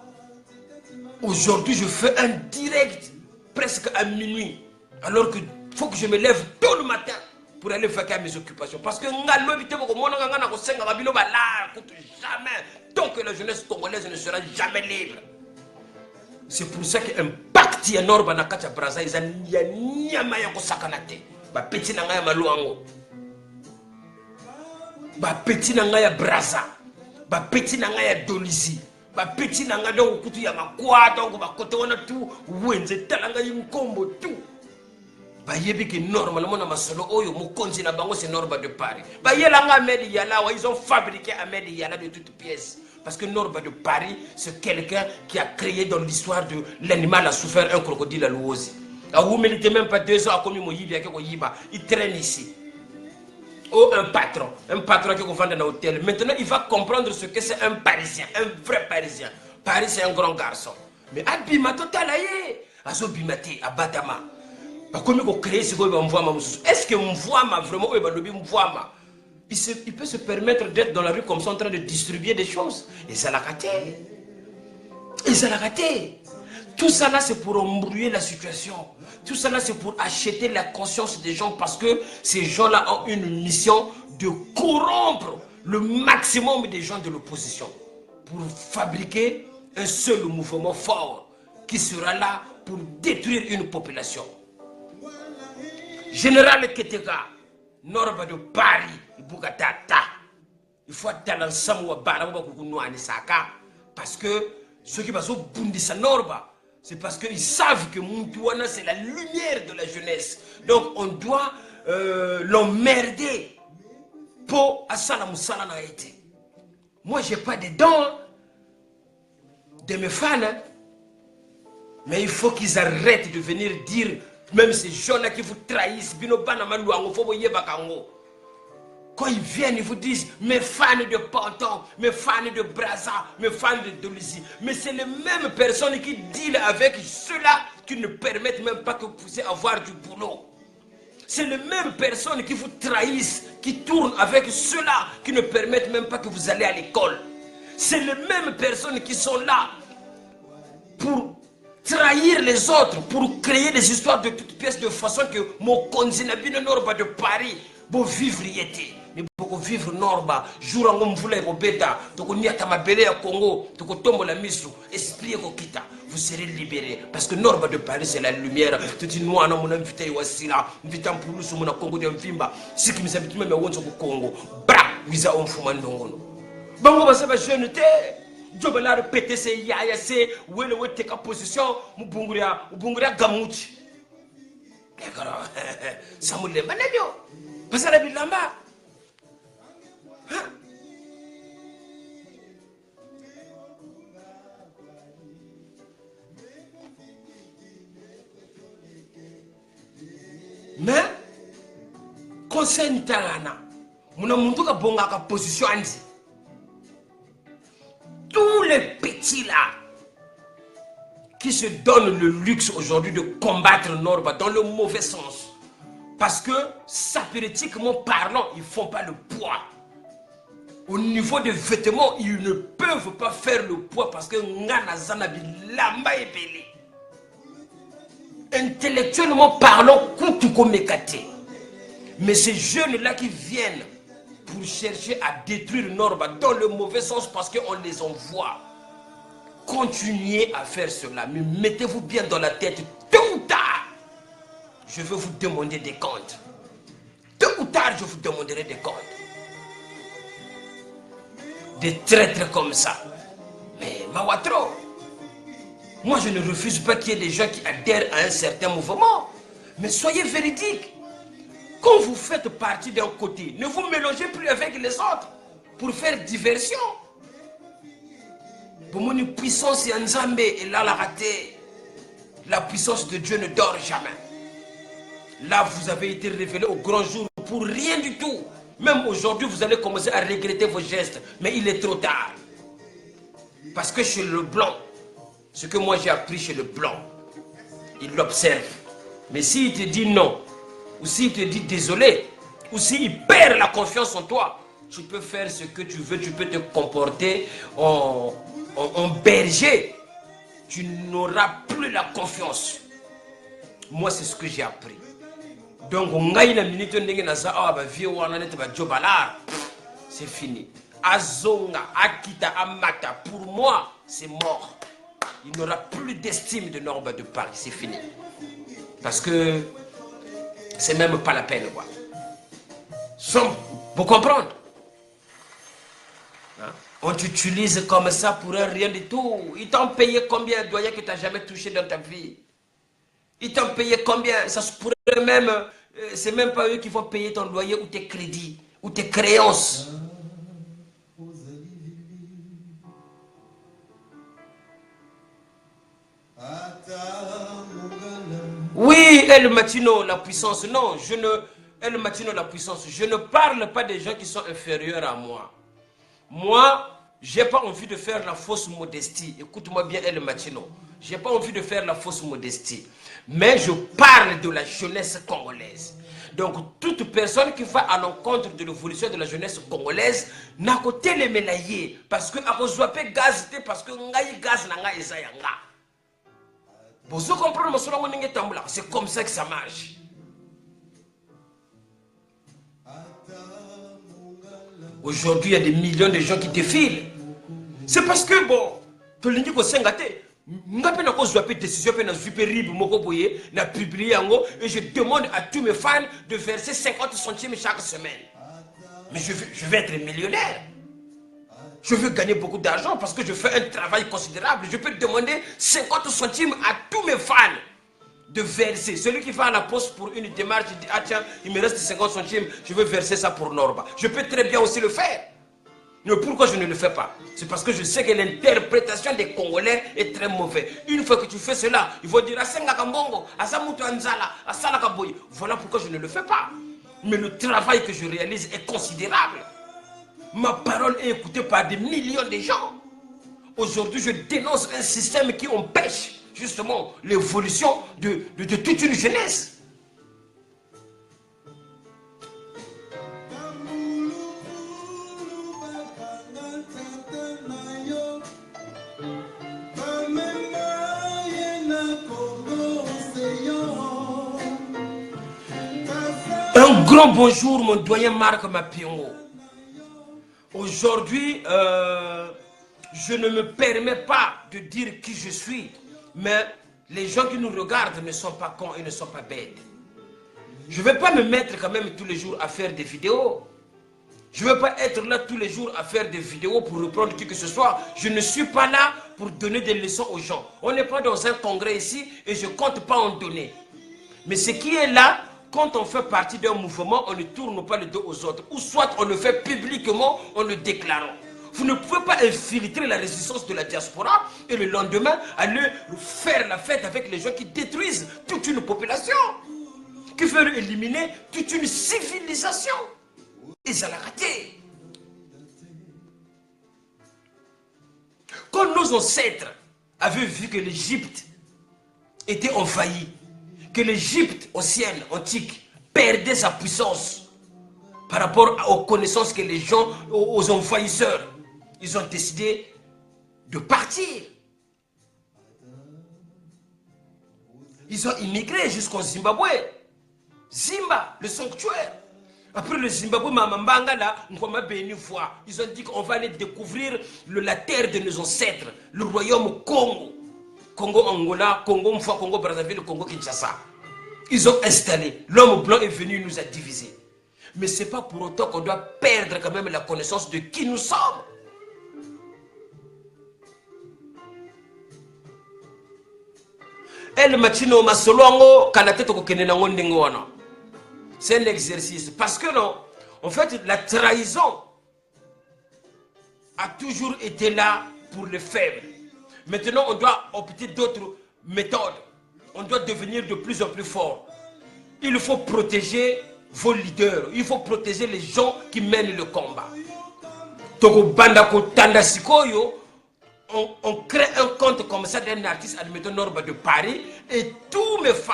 Aujourd'hui, je fais un direct presque à minuit. Alors qu'il faut que je me lève tôt le matin pour aller faire mes occupations. Parce que jamais, tant que la jeunesse congolaise ne sera jamais libre. C'est pour ça que l'impact est énorme dans Katia Braza. Ils ont petit nangaya maluango. Petit nangaya Braza. Petit nangaya Dolizi. Petit nangaya donc kutu ya makwa donc kote wana tout wenze talanga yimkombo tout. Bayebi que normalement na masolo oyo mukonzi na bango c'est Norba de Paris. Bayelanga Ahmed Yala, ils ont fabriqué Ahmed Yala de toutes pièces. Parce que Norba de Paris, c'est quelqu'un qui a créé dans l'histoire de l'animal a souffert un crocodile à l'ouosi. Il n'était même pas 2 ans à commis il traîne ici. Oh, un patron qui vend dans un hôtel. Maintenant, il va comprendre ce que c'est un Parisien, un vrai Parisien. Paris, c'est un grand garçon. Mais Abima, total, Azo Bimati, à Batama. Est-ce que Mvouama vraiment il peut se permettre d'être dans la rue comme ça en train de distribuer des choses? Et ça l'a raté. Et ça l'a raté. Tout ça là c'est pour embrouiller la situation. Tout ça là c'est pour acheter la conscience des gens parce que ces gens là ont une mission de corrompre le maximum des gens de l'opposition pour fabriquer un seul mouvement fort qui sera là pour détruire une population. Général Ketega, Norba de Paris, Bougatata. Il faut aller ensemble parce que ceux qui vont bundisa Norba, c'est parce qu'ils savent que Moutouana c'est la lumière de la jeunesse. Donc on doit l'emmerder pour Assalam Salana été. Moi j'ai pas de dents de mes fans, mais il faut qu'ils arrêtent de venir dire. Même ces gens-là qui vous trahissent, quand ils viennent, ils vous disent mes fans de Panton, mes fans de Braza, mes fans de Dolizy. Mais c'est les mêmes personnes qui dealent avec ceux-là qui ne permettent même pas que vous puissiez avoir du boulot. C'est les mêmes personnes qui vous trahissent, qui tournent avec ceux-là qui ne permettent même pas que vous allez à l'école. C'est les mêmes personnes qui sont là pour trahir les autres, pour créer des histoires de toutes pièces de façon que mon continent Norba de Paris pour vivre y était. Mais pour vivre Norba, jour en voulait Robeta, donc on y a Tamabele à Congo, donc on tombe la mission, esprit et kita, vous serez libérés. Parce que Norba de Paris c'est la lumière. Tout dit moi, mon invité Wassila, invitant pour nous sur mon Congo de Mvimba, ce qui me dit même au Congo, bra, visa on fumandongo. Bango va se jeune te. Job la répéter c'est yaya c'est où le take a position mubunguria gamuchi. D'accord. Samuel Manebio. Pasa la bilamba. Mais conseil talana. Muna muntu ka bonga ka position anzi. Tous les petits là qui se donnent le luxe aujourd'hui de combattre Norba dans le mauvais sens. Parce que sapérétiquement parlant, ils ne font pas le poids. Au niveau des vêtements, ils ne peuvent pas faire le poids parce que Ngana Zanabi Lamba est belé. Intellectuellement parlant, mais ces jeunes-là qui viennent pour chercher à détruire Norba dans le mauvais sens parce qu'on les envoie. Continuez à faire cela, mais mettez-vous bien dans la tête, tôt ou tard, je vais vous demander des comptes. Tôt ou tard, je vous demanderai des comptes. Des traîtres comme ça. Mais Mawatro, moi je ne refuse pas qu'il y ait des gens qui adhèrent à un certain mouvement. Mais soyez véridiques. Quand vous faites partie d'un côté, ne vous mélangez plus avec les autres pour faire diversion. Pour mon puissance et Nzambe et là la raté. La puissance de Dieu ne dort jamais. Là vous avez été révélé au grand jour pour rien du tout. Même aujourd'hui vous allez commencer à regretter vos gestes. Mais il est trop tard. Parce que chez le blanc, ce que moi j'ai appris chez le blanc, il l'observe. Mais s'il te dit non, ou s'il te dit désolé, ou s'il perd la confiance en toi, tu peux faire ce que tu veux, tu peux te comporter en berger. Tu n'auras plus la confiance. Moi, c'est ce que j'ai appris. Donc, c'est fini. Azonga, Akita, Amata, pour moi, c'est mort. Il n'aura plus d'estime de Norba de Paris, c'est fini. Parce que c'est même pas la peine, quoi. Vous comprenez? Hein? On t'utilise comme ça pour un rien du tout. Ils t'ont payé combien de doyens que tu n'as jamais touché dans ta vie? Ils t'ont payé combien? Ça se pourrait même, c'est même pas eux qui vont payer ton loyer ou tes crédits, ou tes créances. Oui, El Matino, la puissance. Non, El Matino, la puissance. Je ne parle pas des gens qui sont inférieurs à moi. Moi, j'ai pas envie de faire la fausse modestie. Écoute-moi bien, El Matino. J'ai pas envie de faire la fausse modestie. Mais je parle de la jeunesse congolaise. Donc, toute personne qui va à l'encontre de l'évolution de la jeunesse congolaise n'a qu'à les mélayer. Parce que, à cause de gaz, parce que gaz n'a pas ezayanga. Vous comprenez, c'est comme ça que ça marche. Aujourd'hui, il y a des millions de gens qui défilent. C'est parce que, bon, tu l'as dit que c'est un gâté. Je vais décision et je demande à tous mes fans de verser 50 centimes chaque semaine. Mais je vais être millionnaire. Je veux gagner beaucoup d'argent parce que je fais un travail considérable. Je peux demander 50 centimes à tous mes fans de verser. Celui qui va à la poste pour une démarche, il dit, ah tiens, il me reste 50 centimes, je veux verser ça pour Norba. Je peux très bien aussi le faire. Mais pourquoi je ne le fais pas? C'est parce que je sais que l'interprétation des Congolais est très mauvaise. Une fois que tu fais cela, ils vont dire, voilà pourquoi je ne le fais pas. Mais le travail que je réalise est considérable. Ma parole est écoutée par des millions de gens. Aujourd'hui, je dénonce un système qui empêche justement l'évolution de toute une jeunesse. Un grand bonjour, mon doyen Marc Mapiongo. Aujourd'hui, je ne me permets pas de dire qui je suis, mais les gens qui nous regardent ne sont pas cons et ne sont pas bêtes. Je ne vais pas me mettre quand même tous les jours à faire des vidéos. Je ne veux pas être là tous les jours à faire des vidéos pour reprendre qui que ce soit. Je ne suis pas là pour donner des leçons aux gens. On n'est pas dans un congrès ici et je ne compte pas en donner. Mais ce qui est là, quand on fait partie d'un mouvement, on ne tourne pas le dos aux autres. Ou soit on le fait publiquement en le déclarant. Vous ne pouvez pas infiltrer la résistance de la diaspora et le lendemain aller faire la fête avec les gens qui détruisent toute une population, qui veulent éliminer toute une civilisation. Et ça l'a raté. Quand nos ancêtres avaient vu que l'Égypte était envahie, que l'Égypte ancienne, antique, perdait sa puissance par rapport aux connaissances que les gens, aux envahisseurs, ils ont décidé de partir. Ils ont immigré jusqu'au Zimbabwe. Zimba, le sanctuaire. Après le Zimbabwe, ils ont dit qu'on va aller découvrir la terre de nos ancêtres, le royaume Congo. Congo Angola, Congo Mfa, Congo Brazzaville, Congo Kinshasa. Ils ont installé. L'homme blanc est venu, il nous a divisés. Mais ce n'est pas pour autant qu'on doit perdre quand même la connaissance de qui nous sommes. El Machino Masolongo, Kanate Tokokenenango Ndengwana. C'est un exercice. Parce que non, en fait, la trahison a toujours été là pour les faibles. Maintenant, on doit opter d'autres méthodes. On doit devenir de plus en plus fort. Il faut protéger vos leaders. Il faut protéger les gens qui mènent le combat. Togo Bandako Tandasikoyo, on crée un compte comme ça d'un artiste, admettons Norba de Paris, et tous mes fans,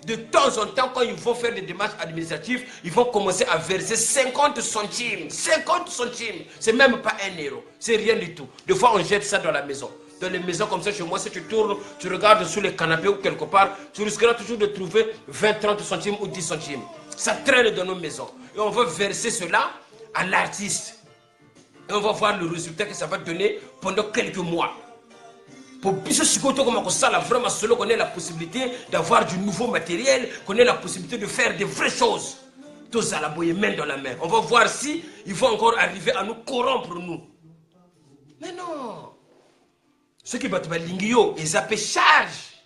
de temps en temps, quand ils vont faire des démarches administratives, ils vont commencer à verser 50 centimes. 50 centimes, c'est même pas 1 euro, c'est rien du tout. Des fois, on jette ça dans la maison. Dans les maisons comme ça, chez moi, si tu tournes, tu regardes sous les canapés ou quelque part, tu risqueras toujours de trouver 20, 30 centimes ou 10 centimes. Ça traîne dans nos maisons. Et on va verser cela à l'artiste. Et on va voir le résultat que ça va donner pendant quelques mois. Pour vraiment solo qu'on ait la possibilité d'avoir du nouveau matériel, qu'on ait la possibilité de faire des vraies choses. Tous à la boye, main dans la main. On va voir si ils vont encore arriver à nous corrompre nous. Mais non. Ceux qui battent l'ingio, ils appellent charge.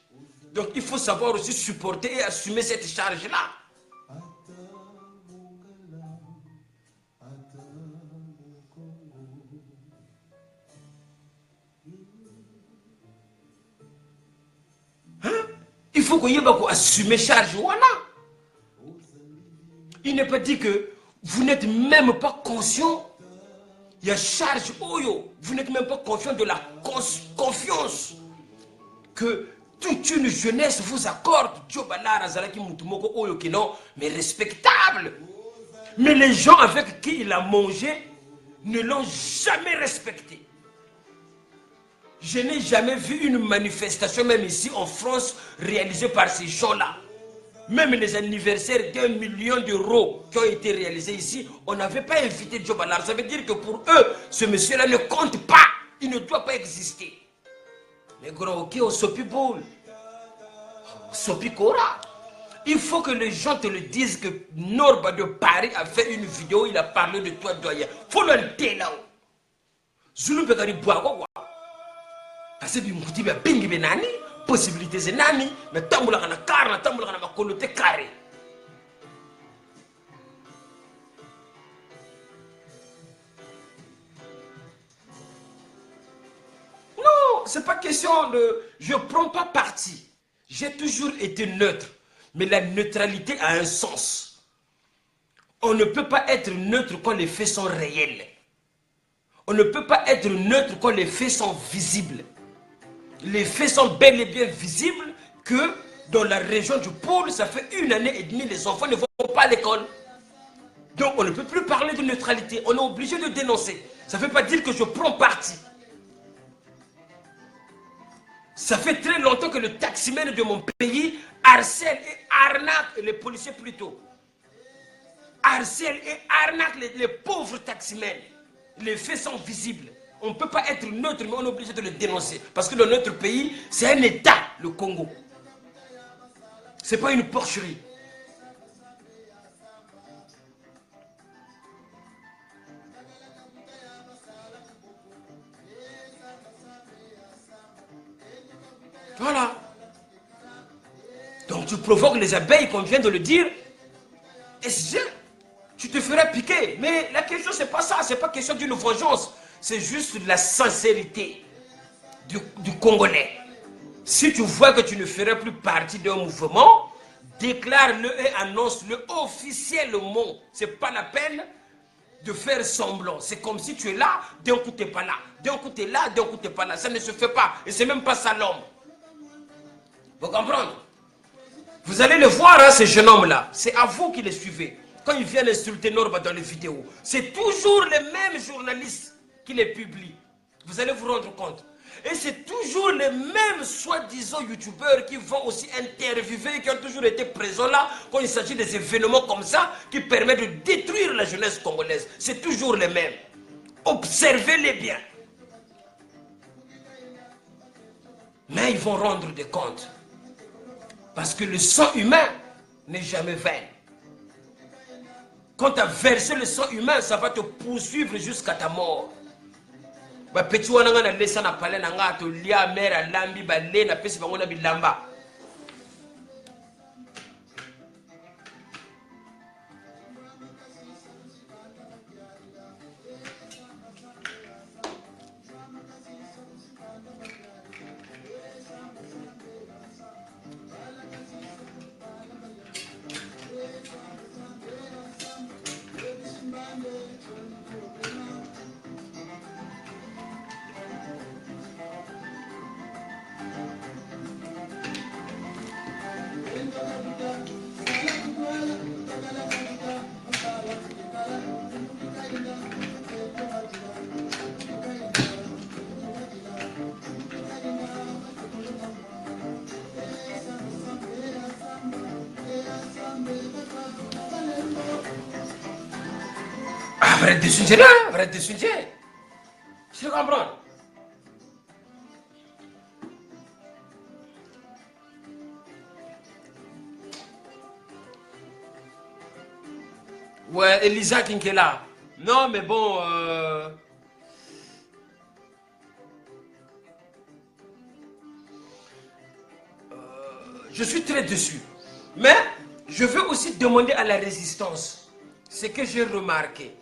Donc il faut savoir aussi supporter et assumer cette charge-là. Il faut qu'on y ait assumer charge. Voilà. Il n'est pas dit que vous n'êtes même pas conscient. Il y a charge. Vous n'êtes même pas conscient de la confiance que toute une jeunesse vous accorde. Mais respectable. Mais les gens avec qui il a mangé ne l'ont jamais respecté. Je n'ai jamais vu une manifestation, même ici en France, réalisée par ces gens-là. Même les anniversaires d'1 million d'euros qui ont été réalisés ici, on n'avait pas invité Joe Ballard. Ça veut dire que pour eux, ce monsieur-là ne compte pas. Il ne doit pas exister. Mais gros, ok, au Sopi Bowl, Sopi Kora. Il faut que les gens te le disent que Norba de Paris a fait une vidéo, il a parlé de toi, doyen. Faut le dire là. Zulu Bekari Boago. Parce que je bingi benani, possibilité c'est nani, mais tamboula kana carna, tamboula kana makolote carré. Non, c'est pas question de, je prends pas parti. J'ai toujours été neutre, mais la neutralité a un sens. On ne peut pas être neutre quand les faits sont réels. On ne peut pas être neutre quand les faits sont visibles. Les faits sont bel et bien visibles que dans la région du pôle, ça fait 1 année et demie, les enfants ne vont pas à l'école. Donc on ne peut plus parler de neutralité, on est obligé de dénoncer. Ça ne veut pas dire que je prends parti. Ça fait très longtemps que le taximène de mon pays harcèle et arnaque les policiers plutôt. Harcèle et arnaque les pauvres taximènes. Les faits sont visibles. On ne peut pas être neutre, mais on est obligé de le dénoncer. Parce que dans notre pays, c'est un État, le Congo. Ce n'est pas une porcherie. Voilà. Donc tu provoques les abeilles, comme vient de le dire. Et tu te feras piquer. Mais la question, ce n'est pas ça. Ce n'est pas question d'une vengeance. C'est juste la sincérité du Congolais. Si tu vois que tu ne ferais plus partie d'un mouvement, déclare-le et annonce-le officiellement. Ce n'est pas la peine de faire semblant. C'est comme si tu es là, d'un coup tu n'es pas là. D'un coup tu es là, d'un coup tu n'es pas là. Ça ne se fait pas. Et ce n'est même pas ça l'homme. Vous comprenez? Vous allez le voir, hein, ces jeunes hommes-là. C'est à vous qui les suivez. Quand ils viennent insulter Norba dans les vidéos, c'est toujours les mêmes journalistes qui les publient. Vous allez vous rendre compte. Et c'est toujours les mêmes soi-disant youtubeurs qui vont aussi interviewer, qui ont toujours été présents là, quand il s'agit des événements comme ça, qui permettent de détruire la jeunesse congolaise. C'est toujours les mêmes. Observez-les bien. Mais ils vont rendre des comptes. Parce que le sang humain n'est jamais vain. Quand tu as versé le sang humain, ça va te poursuivre jusqu'à ta mort. Petit wana nga na lesa na pale na nga to lia mera lambi ba le na pesi bango na bilamba. Arrête de sujet là, arrête de sujet. Je comprends. Ouais, Elisa Kinkela. Non, mais bon... je suis très déçu. Mais je veux aussi demander à la résistance. Ce que j'ai remarqué.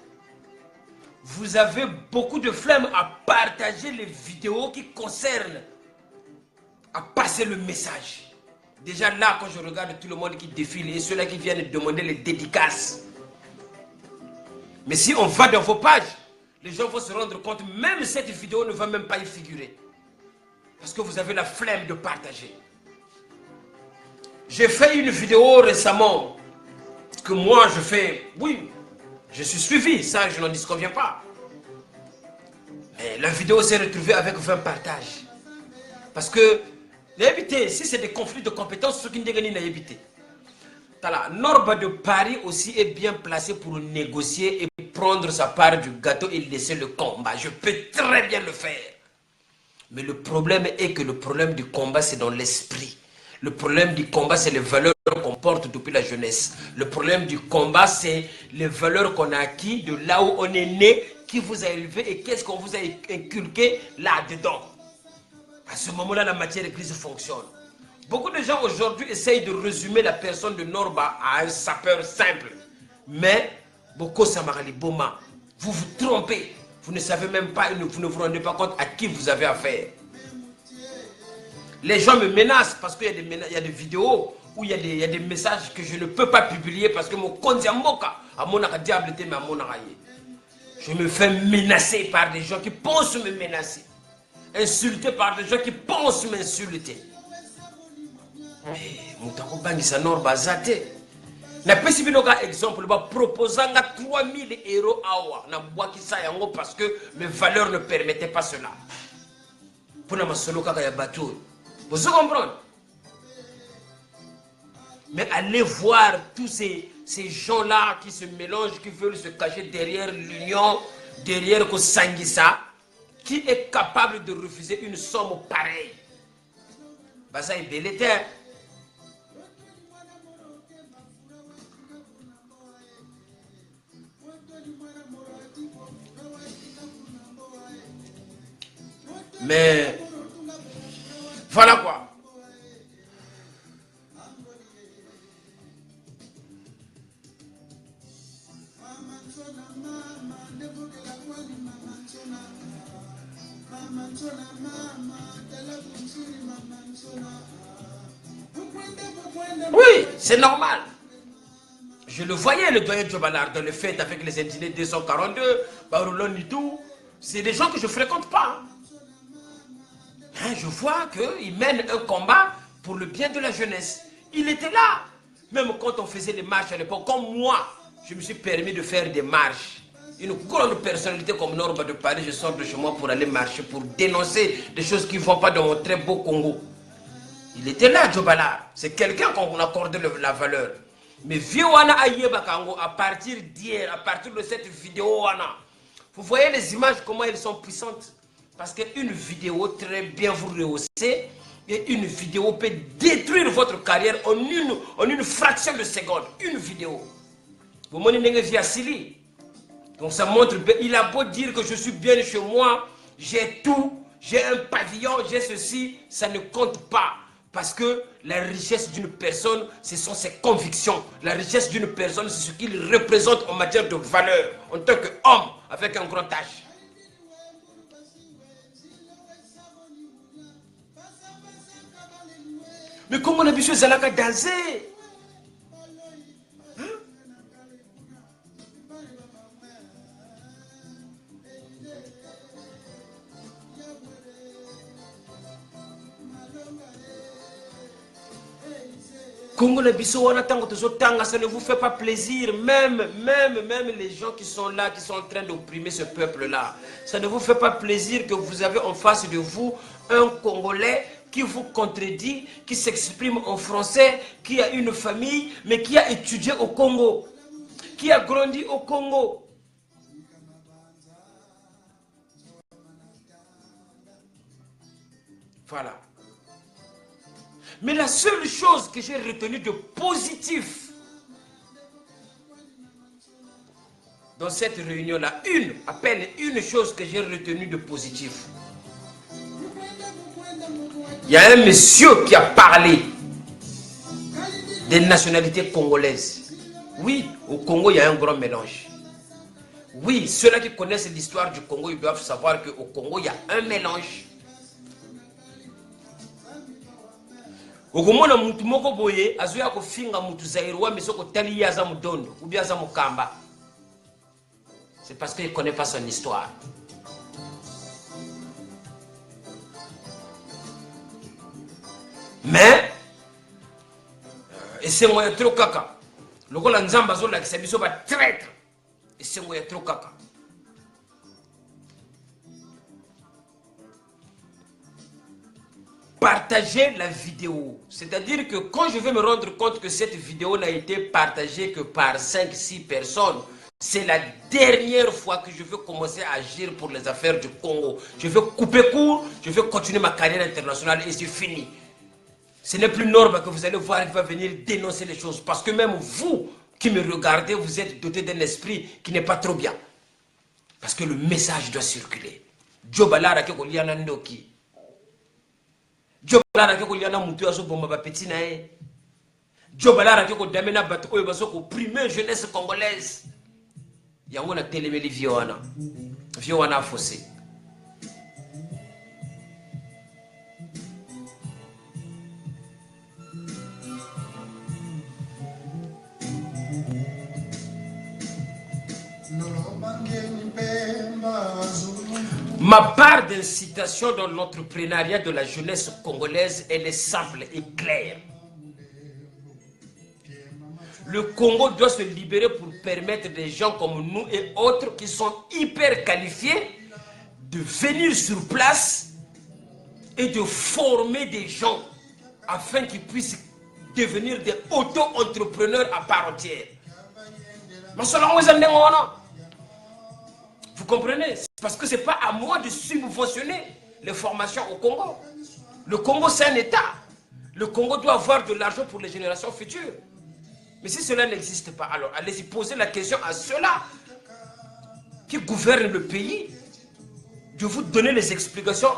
Vous avez beaucoup de flemme à partager les vidéos qui concernent, à passer le message. Déjà là, quand je regarde tout le monde qui défile et ceux-là qui viennent demander les dédicaces. Mais si on va dans vos pages, les gens vont se rendre compte, même cette vidéo ne va même pas y figurer. Parce que vous avez la flemme de partager. J'ai fait une vidéo récemment, que moi je fais, oui, je suis suivi, ça je n'en disconviens pas. Mais la vidéo s'est retrouvée avec 20 partages. Parce que, si c'est des conflits de compétences, ce qui n'est pas évité. Norba de Paris aussi est bien placé pour négocier et prendre sa part du gâteau et laisser le combat. Je peux très bien le faire. Mais le problème est que le problème du combat, c'est dans l'esprit. Le problème du combat, c'est les valeurs qu'on porte depuis la jeunesse. Le problème du combat, c'est les valeurs qu'on a acquis de là où on est né, qui vous a élevé et qu'est-ce qu'on vous a inculqué là-dedans. À ce moment-là, la matière grise fonctionne. Beaucoup de gens aujourd'hui essayent de résumer la personne de Norba à un sapeur simple. Mais, Boko Samarali Boma, vous vous trompez. Vous ne savez même pas, vous ne vous rendez pas compte à qui vous avez affaire. Les gens me menacent parce qu'il y a des vidéos où il y a des messages que je ne peux pas publier parce que mon compte est moka. Je me fais menacer par des gens qui pensent me menacer. Insulté par des gens qui pensent m'insulter. Moutako bangisa Norba zate. Na pesi binoka exemple ba proposanga 3000 € awa na bwakisa yango parce que mes valeurs ne permettaient pas cela. Pour na masolo kaka ya bateau. Vous comprenez? Mais allez voir tous ces gens-là qui se mélangent, qui veulent se cacher derrière l'union, derrière Kosangisa, qui est capable de refuser une somme pareille. Bah ça est délétère. Mais voilà quoi. Oui, c'est normal. Je le voyais, le doyen Djobalard, dans le fait avec les indinés 242, Baroulon et tout. C'est des gens que je ne fréquente pas. Hein, je vois qu'il mène un combat pour le bien de la jeunesse. Il était là. Même quand on faisait des marches à l'époque, comme moi, je me suis permis de faire des marches. une grande personnalité comme Norba de Paris, je sors de chez moi pour aller marcher, pour dénoncer des choses qui ne vont pas dans mon très beau Congo. Il était là, Joe Ballard. C'est quelqu'un qu'on accorde la valeur. Mais vieux Wana Ayeba Kango, à partir d'hier, à partir de cette vidéo Wana, vous voyez les images, comment elles sont puissantes. Parce qu'une vidéo, très bien vous rehaussez, et une vidéo peut détruire votre carrière en une fraction de seconde. Une vidéo. Vous m'en avez via Sili. Donc ça montre, il a beau dire que je suis bien chez moi, j'ai tout, j'ai un pavillon, j'ai ceci, ça ne compte pas. Parce que la richesse d'une personne, ce sont ses convictions. La richesse d'une personne, c'est ce qu'il représente en matière de valeur, en tant qu'homme, avec un grand H. Mais comment on a vu ce Zalaka danser? Congo le biso wana tango tozotanga, ça ne vous fait pas plaisir, même les gens qui sont là, qui sont en train d'opprimer ce peuple-là, ça ne vous fait pas plaisir que vous avez en face de vous un Congolais qui vous contredit, qui s'exprime en français, qui a une famille, mais qui a étudié au Congo, qui a grandi au Congo. Voilà. Mais la seule chose que j'ai retenue de positif dans cette réunion-là, à peine une chose que j'ai retenue de positif. Il y a un monsieur qui a parlé des nationalités congolaises. Oui, au Congo, il y a un grand mélange. Oui, ceux-là qui connaissent l'histoire du Congo, ils doivent savoir qu'au Congo, il y a un mélange. Okomona mutu moko boye azoya ko finga mutu zairwa misoko tali yaza mudondo ou bien za mukamba. C'est parce qu'il ne connaît pas son histoire. Mais et c'est moi trop kaka. Lokola nzamba zo la kisabiso ba traître. Et c'est moi trop kaka. Partager la vidéo. C'est-à-dire que quand je vais me rendre compte que cette vidéo n'a été partagée que par 5-6 personnes, c'est la dernière fois que je vais commencer à agir pour les affaires du Congo. Je vais couper court, je vais continuer ma carrière internationale et c'est fini. Ce n'est plus Norba que vous allez voir qui va venir dénoncer les choses. Parce que même vous qui me regardez, vous êtes doté d'un esprit qui n'est pas trop bien. Parce que le message doit circuler. Joe Ballard qui est là Ndoki. Joe Ballard qui est là Moutou Aso Bomba Bapeti Nae. Joe Ballard qui est là Bato Oyo Basoko primer jeunesse congolaise. Yango na télémeli Vioana. Vioana Fossé. Ma part d'incitation dans l'entrepreneuriat de la jeunesse congolaise, elle est simple et claire. Le Congo doit se libérer pour permettre des gens comme nous et autres qui sont hyper qualifiés de venir sur place et de former des gens afin qu'ils puissent devenir des auto-entrepreneurs à part entière. Vous comprenez? Parce que ce n'est pas à moi de subventionner les formations au Congo. Le Congo, c'est un État. Le Congo doit avoir de l'argent pour les générations futures. Mais si cela n'existe pas, alors allez-y poser la question à ceux-là qui gouvernent le pays de vous donner les explications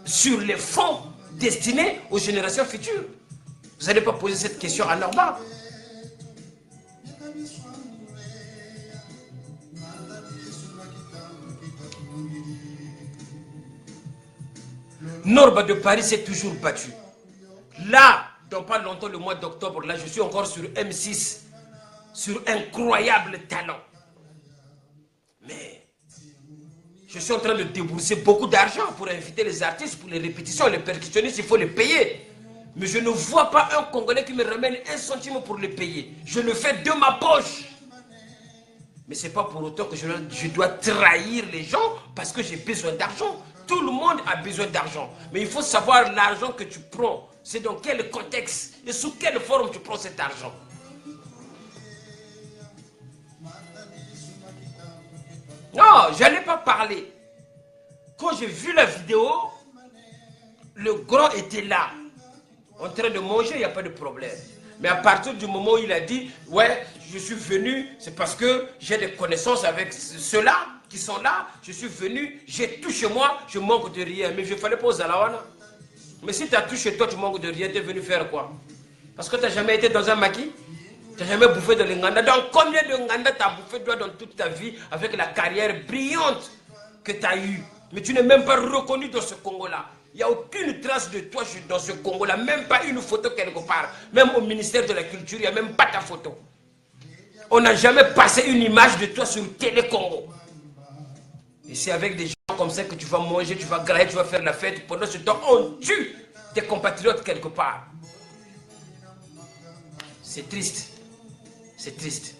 sur les fonds destinés aux générations futures. Vous n'allez pas poser cette question à Norba. Norba de Paris s'est toujours battu. Là, dans pas longtemps, le mois d'octobre, là, je suis encore sur M6, sur incroyable talent. Mais je suis en train de débourser beaucoup d'argent pour inviter les artistes, pour les répétitions, les percussionnistes, il faut les payer. Mais je ne vois pas un Congolais qui me ramène un centime pour les payer. Je le fais de ma poche. Mais ce n'est pas pour autant que je dois trahir les gens parce que j'ai besoin d'argent. Tout le monde a besoin d'argent. Mais il faut savoir l'argent que tu prends. C'est dans quel contexte et sous quelle forme tu prends cet argent. Non, je n'allais pas parler. Quand j'ai vu la vidéo, le grand était là, en train de manger, il n'y a pas de problème. Mais à partir du moment où il a dit, ouais, je suis venu, c'est parce que j'ai des connaissances avec ceux-là qui sont là, je suis venu, j'ai tout chez moi, je manque de rien. Mais je ne fallait pas aux Alawana. Mais si tu as tout chez toi, tu manques de rien, tu es venu faire quoi? Parce que tu n'as jamais été dans un maquis? Tu n'as jamais bouffé de l'Inganda? Donc combien de Nganda tu as bouffé toi dans toute ta vie avec la carrière brillante que tu as eue? Mais tu n'es même pas reconnu dans ce Congo-là. Il n'y a aucune trace de toi dans ce Congo-là, même pas une photo quelque part. Même au ministère de la Culture, il n'y a même pas ta photo. On n'a jamais passé une image de toi sur Télé Congo. Et c'est avec des gens comme ça que tu vas manger, tu vas grailler, tu vas faire la fête. Pendant ce temps, on tue tes compatriotes quelque part. C'est triste. C'est triste.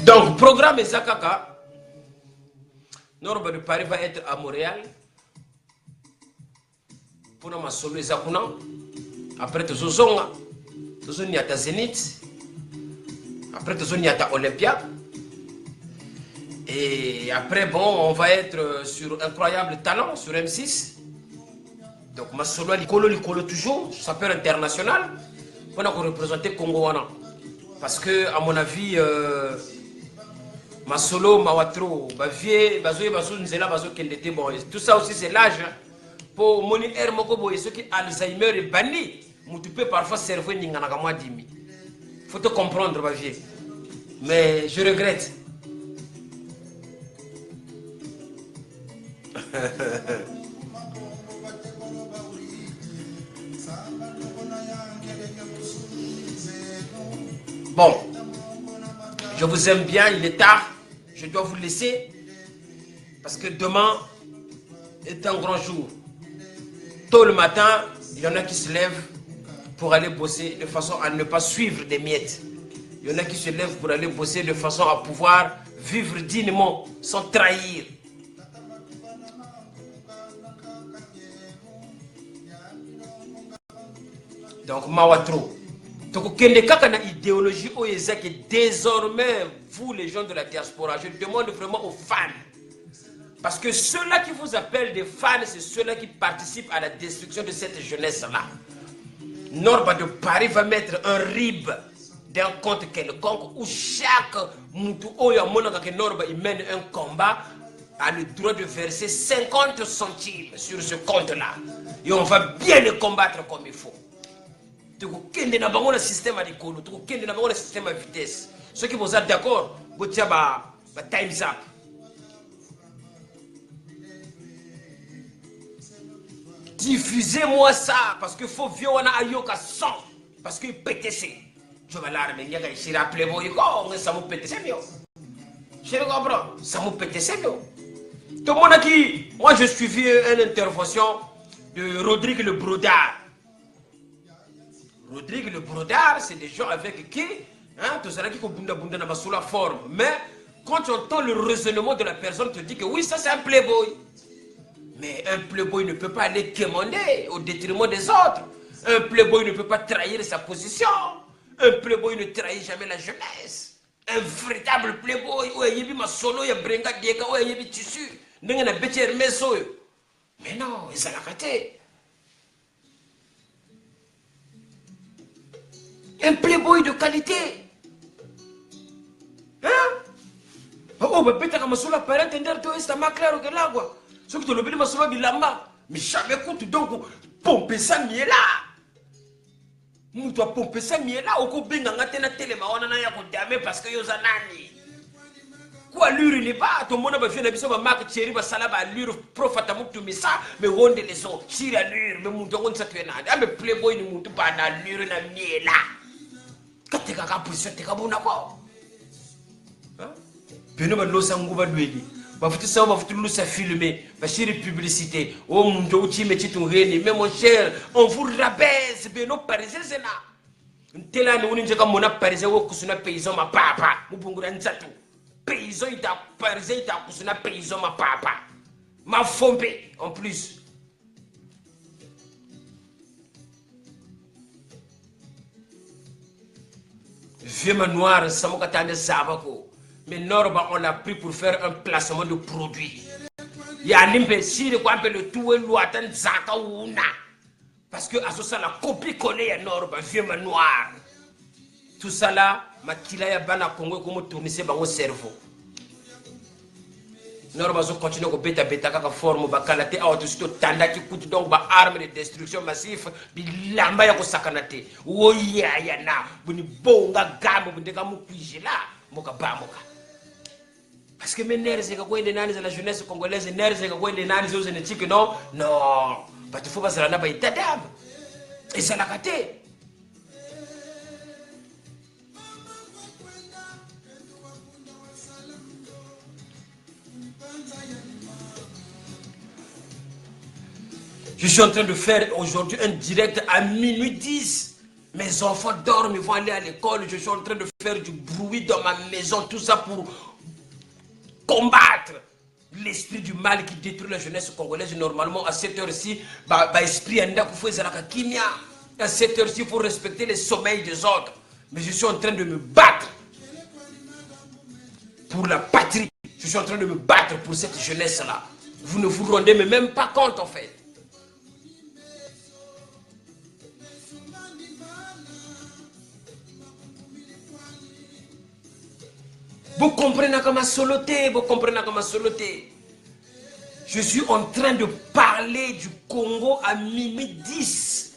Donc, programme Ezakaka, Norba de Paris va être à Montréal pour ma solo Ezakuna. Après, tu zonga, tu n'y a ta Zénith. Après, tu n'y a ta Olympia. Et après, bon, on va être sur Incroyable Talent, sur M6. Donc, ma solo, l'icolo toujours, ça peut être international. On a représenté Congo. Parce que, à mon avis, ma solo, ma watro, ma vie, bon, tout ça aussi, c'est l'âge. Pour mon hermoko, ceux qui Alzheimer et banni, tu peux parfois servir n'ingana moi dimi. Faut te comprendre, ma vie. Mais je regrette. Bon, je vous aime bien, il est tard, je dois vous laisser parce que demain est un grand jour. Tôt le matin, il y en a qui se lèvent pour aller bosser de façon à ne pas suivre des miettes. Il y en a qui se lèvent pour aller bosser de façon à pouvoir vivre dignement, sans trahir. Donc, Mawatro. Donc, idéologie désormais, vous les gens de la diaspora, je demande vraiment aux fans. Parce que ceux-là qui vous appellent des fans, c'est ceux-là qui participent à la destruction de cette jeunesse-là. Norba de Paris va mettre un RIB d'un compte quelconque où chaque moutou Norba il mène un combat a le droit de verser 50 centimes sur ce compte-là. Et on va bien le combattre comme il faut. Tu as un système à l'école, tu as un système à vitesse. Ceux qui vont être d'accord, vous avez un time's up. Diffusez-moi ça, parce que faut violer un ayoka 100, parce que PTC. Je vais l'arme, il y a ici rappelez moi, ça me PTC mieux. Je le comprends, ça me PTC mieux. Tout le monde a dit, moi je suivi une intervention de Rodrigue Le Brodard. Rodrigue Le Brodard, c'est des gens avec qui, hein, tout ça qui ont sous la forme. Mais quand tu entends le raisonnement de la personne, tu te dis que oui, ça c'est un playboy. Mais un playboy ne peut pas aller quémander au détriment des autres. Un playboy ne peut pas trahir sa position. Un playboy ne trahit jamais la jeunesse. Un véritable playboy, ouais, il y a ma solo, il y a brenga dieka, ouais, il y a tissu. Mais non, ils ont arrêté. Un playboy de qualité. Hein? Oh, mais peut-être que ma solo apparaît entendre tout ça m'a clair que là, quoi. Ce que tu le dis, ma solo bilamba. Mais jamais écoute donc, pomper ça, mieux là. Nous doit pomper ça, mieux là. Au coup, binga, tena télé, ma on a ya ko dame parce que yo zanani. quoi allure n'est pas tout le monde va faire des ma marque chérie va salaba allure profata muktu misa mais ronde les autres chiri allure mais mon don ça tuena mais playboy ni mutu ba na allure na miela kateka ka position te ka bona ko hein peno ba losa nguba lweli ba futu ça ba futu losa filmer ba chiri publicité oh mon do uchi mechi tungeni mais mon cher on vous rabaisse beno parisien c'est là ntela ni uninje ka mona parisien wo kusuna paysan ma papa mubungura ntsatu paysan il t'a parisien il t'a kusuna paysan ma papa ma fombe en plus vieux manoir samoka tande sabako mais Norba on l'a pris pour faire un placement de produits ya limpe sire ko appelle le tout loi tan zaka una parce que asosa la copie connaît ya Norba vieux manoir tout ça là makila ya bana Congo comme tourner bango cerveau Norba zo continue ko beta kaka forme ba kalate auto sto tanda ki kuti donc ba arme de destruction massif bilamba ya ko sakanate wo ya na buni bonga gambo bundeka mukwijila moka ba moka parce que mes nerfs c'est quoi les nanis de la jeunesse congolaise nerfs c'est quoi les nanis aux éthiques non parce qu'il faut pas ça n'a pas été dame et ça l'a gâté. Je suis en train de faire aujourd'hui un direct à minuit 10. Mes enfants dorment, ils vont aller à l'école. Je suis en train de faire du bruit dans ma maison. Tout ça pour combattre l'esprit du mal qui détruit la jeunesse congolaise. Normalement, à cette heure-ci, esprit à cette heure-ci, il faut respecter les sommeils des autres. Mais je suis en train de me battre pour la patrie. Je suis en train de me battre pour cette jeunesse-là. Vous ne vous rendez même pas compte, en fait. Vous comprenez comment soloter, vous comprenez comment soloter. Je suis en train de parler du Congo à minuit 10.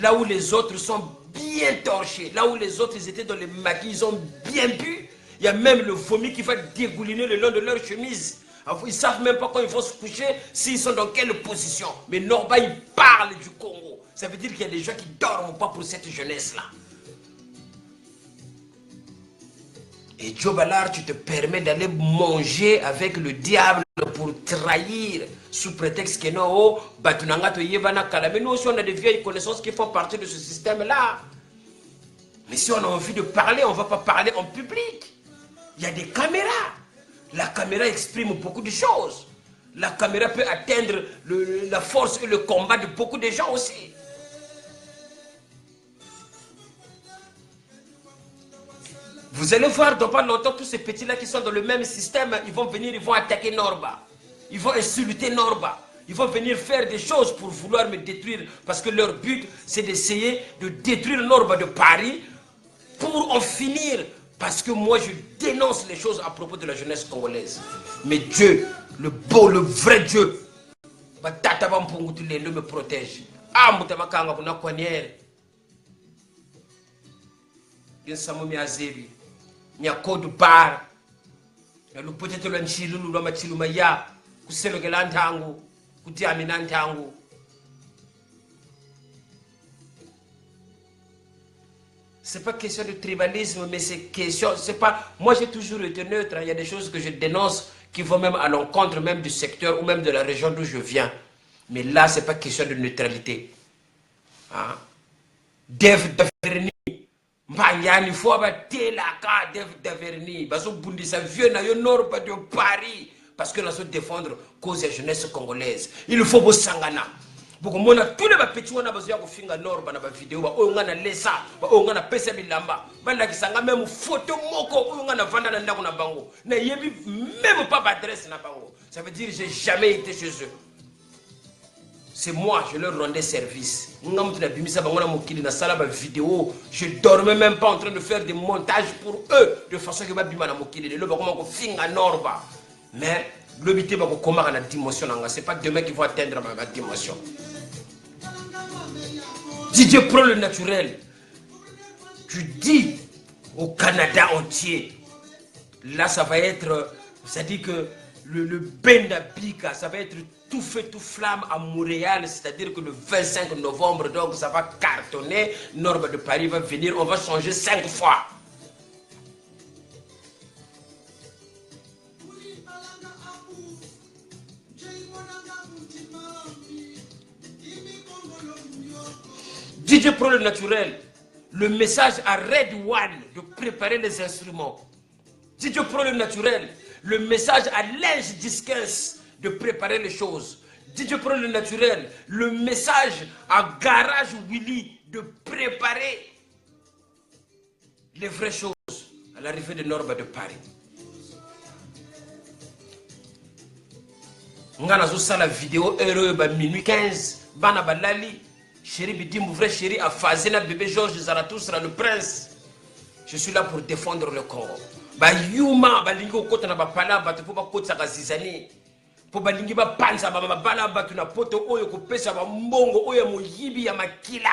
Là où les autres sont bien torchés. Là où les autres ils étaient dans les maquis, ils ont bien bu. Il y a même le vomi qui va dégouliner le long de leur chemise. Ils ne savent même pas quand ils vont se coucher, s'ils sont dans quelle position. Mais Norba, il parle du Congo. Ça veut dire qu'il y a des gens qui ne dorment pas pour cette jeunesse-là. Et Joe Ballard, tu te permets d'aller manger avec le diable pour trahir sous prétexte que non, mais nous aussi on a des vieilles connaissances qui font partie de ce système-là. Mais si on a envie de parler, on ne va pas parler en public. Il y a des caméras. La caméra exprime beaucoup de choses. La caméra peut atteindre la force et le combat de beaucoup de gens aussi. Vous allez voir dans pas longtemps tous ces petits-là qui sont dans le même système, ils vont venir, ils vont attaquer Norba. Ils vont insulter Norba. Ils vont venir faire des choses pour vouloir me détruire. Parce que leur but, c'est d'essayer de détruire Norba de Paris pour en finir. Parce que moi, je dénonce les choses à propos de la jeunesse congolaise. Mais Dieu, le beau, le vrai Dieu, me protège. Ah, mutamakanga kuna kwaniere. Samu miazebi. Nyako du bar. Le peut-être le nchilu lo machilu maya. Kuselo gelantangu. Kutia minantangu. C'est pas question de tribalisme, mais c'est question, c'est pas, moi j'ai toujours été neutre, il y a des choses que je dénonce qui vont même à l'encontre même du secteur ou même de la région d'où je viens. Mais là, c'est pas question de neutralité. Hein? Dev Daverni, Mbanyani, faut abattre la carte Dev Daverni, Baso Bundisa vieux na yo nord pas de Paris, parce que nous allons défendre cause de la jeunesse congolaise. Il faut beau sangana. Beaucoup mona tous les petits on a besoin de finga nord bana ba vidéo ba o ngana lesa ba o ngana pesa bilamba banda kisanga même photo moko o ngana vanda na ndako na bango na yebi même pas adresse na bango. Ça veut dire j'ai jamais été chez eux. C'est moi je leur rendais service. Ngam tuna bimisa bango na mokili na sala ba vidéo, je dormais même pas en train de faire des montages pour eux de façon que ba bima na mokili le ba ko finga nord ba. Mais l'obité va comment à la dimension, c'est pas demain qu'ils vont atteindre ma dimension. Si Dieu prend le naturel, tu dis au Canada entier, là ça va être C'est-à-dire que le Benda Bika, ça va être tout feu, tout flamme à Montréal, c'est-à-dire que le 25 novembre, donc ça va cartonner, Norma de Paris va venir, on va changer 5 fois. DJ Pro le naturel, le message à Red One de préparer les instruments. DJ Pro le naturel, le message à Linge Disquins de préparer les choses. DJ Pro le naturel, le message à Garage Willy de préparer les vraies choses à l'arrivée de Norma de Paris. On a la vidéo minuit 15, Bana Balali. Chéri Bidi, mon vrai chéri, a Fazena, bébé Georges Zarathustra, le prince. Je suis là pour défendre le Congo. Ba yuma, ba lingo kota na ba pala, ba te po ba kota ka zizani. Po ba lingi ba panza, ba bala ba tu na poto oyo ko pesa ba mbongo oyo mo yibi ya makila.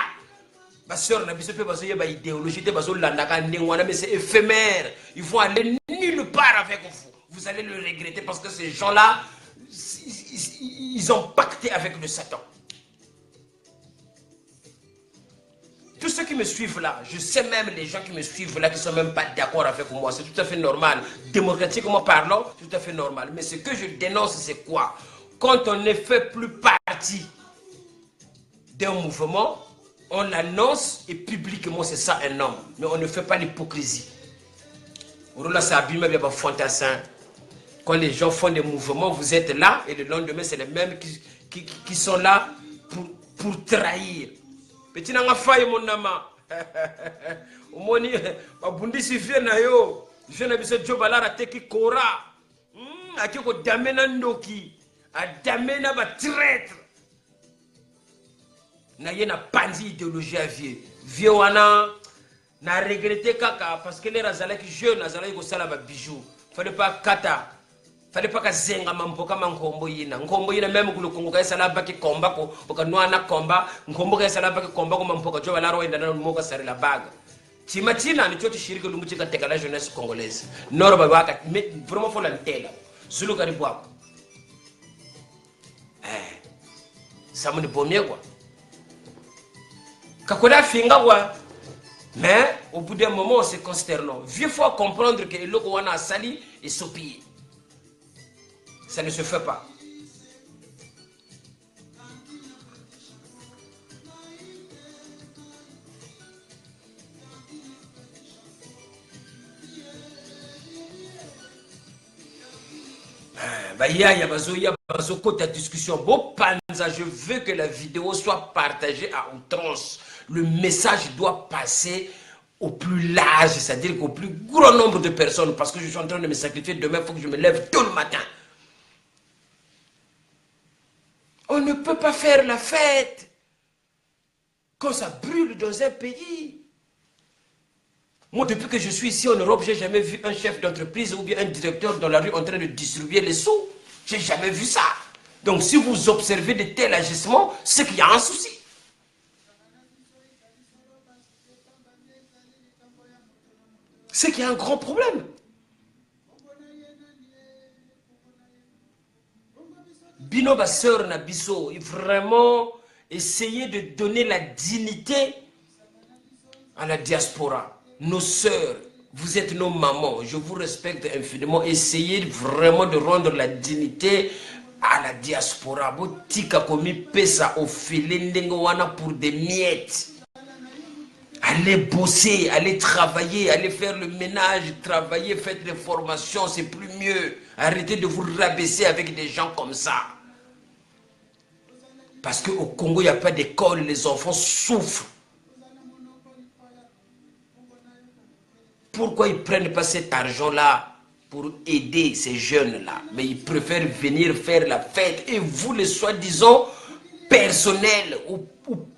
Ba sœur na biso pe ba so ye ba idéologie te ba so landaka ndengwana, mais c'est éphémère. Ils vont aller nulle part avec vous. Vous allez le regretter parce que ces gens-là, ils ont pacté avec le Satan. Tous ceux qui me suivent là, je sais même les gens qui me suivent là qui ne sont même pas d'accord avec moi. C'est tout à fait normal. Démocratiquement parlant, c'est tout à fait normal. Mais ce que je dénonce, c'est quoi? Quand on ne fait plus partie d'un mouvement, on l'annonce et publiquement c'est ça un homme. Mais on ne fait pas l'hypocrisie. Quand les gens font des mouvements, vous êtes là et le lendemain, c'est les mêmes qui sont là pour trahir. Petit nanga faille mon nama. Omoni babundisi vie na yo. Je na biso job ala teki kora. Akiko damena ndoki. A damena ba traître. Na ye na panzi idéologie à vie. Vie wana na regretter kaka parce que les razalaki jeune azalaki ko sala ba bijoux. Fallait pas kata. Fallait pas que zenga mamboka mankombo yina. Nkombo yina même ku le Congo ka sala ba ki komba ko boka noana komba, nkombo ka sala ba ki komba ko mamboka jo bala roenda na moka sare la baga. Timatina ni choti shirika lungu tika teka la jeunesse congolaise. Nord ba waka mais vraiment faut l'antela. Zulu karibwa. Ça me bomie quoi. Kakoda finga quoi. Mais au bout d'un moment c'est consternant. Vieux faut comprendre que le loko wana sali et sopi. Ça ne se fait pas. Ta discussion. Bon, Panza, je veux que la vidéo soit partagée à outrance. Le message doit passer au plus large, c'est-à-dire qu'au plus grand nombre de personnes, parce que je suis en train de me sacrifier. Demain, il faut que je me lève tôt le matin. On ne peut pas faire la fête quand ça brûle dans un pays. Moi, depuis que je suis ici en Europe, je n'ai jamais vu un chef d'entreprise ou bien un directeur dans la rue en train de distribuer les sous. Je n'ai jamais vu ça. Donc, si vous observez de tels agissements, c'est qu'il y a un souci. C'est qu'il y a un grand problème. Bino Basseur Nabiso, vraiment essayer de donner la dignité à la diaspora. Nos sœurs, vous êtes nos mamans, je vous respecte infiniment. Essayez vraiment de rendre la dignité à la diaspora. Botika komi pesa au filet ndengowana pour des miettes. Allez bosser, allez travailler, allez faire le ménage, travailler, faites des formations, c'est plus mieux. Arrêtez de vous rabaisser avec des gens comme ça. Parce qu'au Congo, il n'y a pas d'école, les enfants souffrent. Pourquoi ils ne prennent pas cet argent-là pour aider ces jeunes-là? Mais ils préfèrent venir faire la fête. Et vous, les soi-disant personnels ou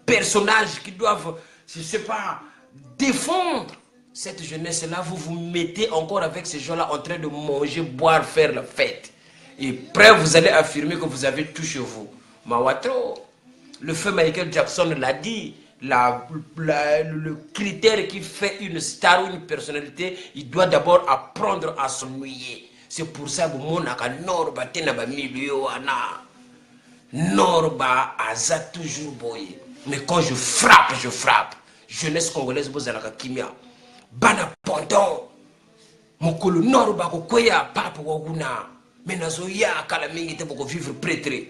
personnages qui doivent, je ne sais pas, défendre cette jeunesse-là, vous vous mettez encore avec ces gens-là en train de manger, boire, faire la fête. Et après, vous allez affirmer que vous avez tout chez vous. Mawatro, le feu Michael Jackson l'a dit, le critère qui fait une star ou une personnalité, il doit d'abord apprendre à s'ennuyer. C'est pour ça que mon Norba tena ba milieu ana. Norba aza toujours boy. Mais quand je frappe, je frappe. Jeunesse congolaise bozalaka kimia. Bana pendant. Mokolo Norba ko koya papa waguna. Menazo ya kala mingi te boko vivre prêtre.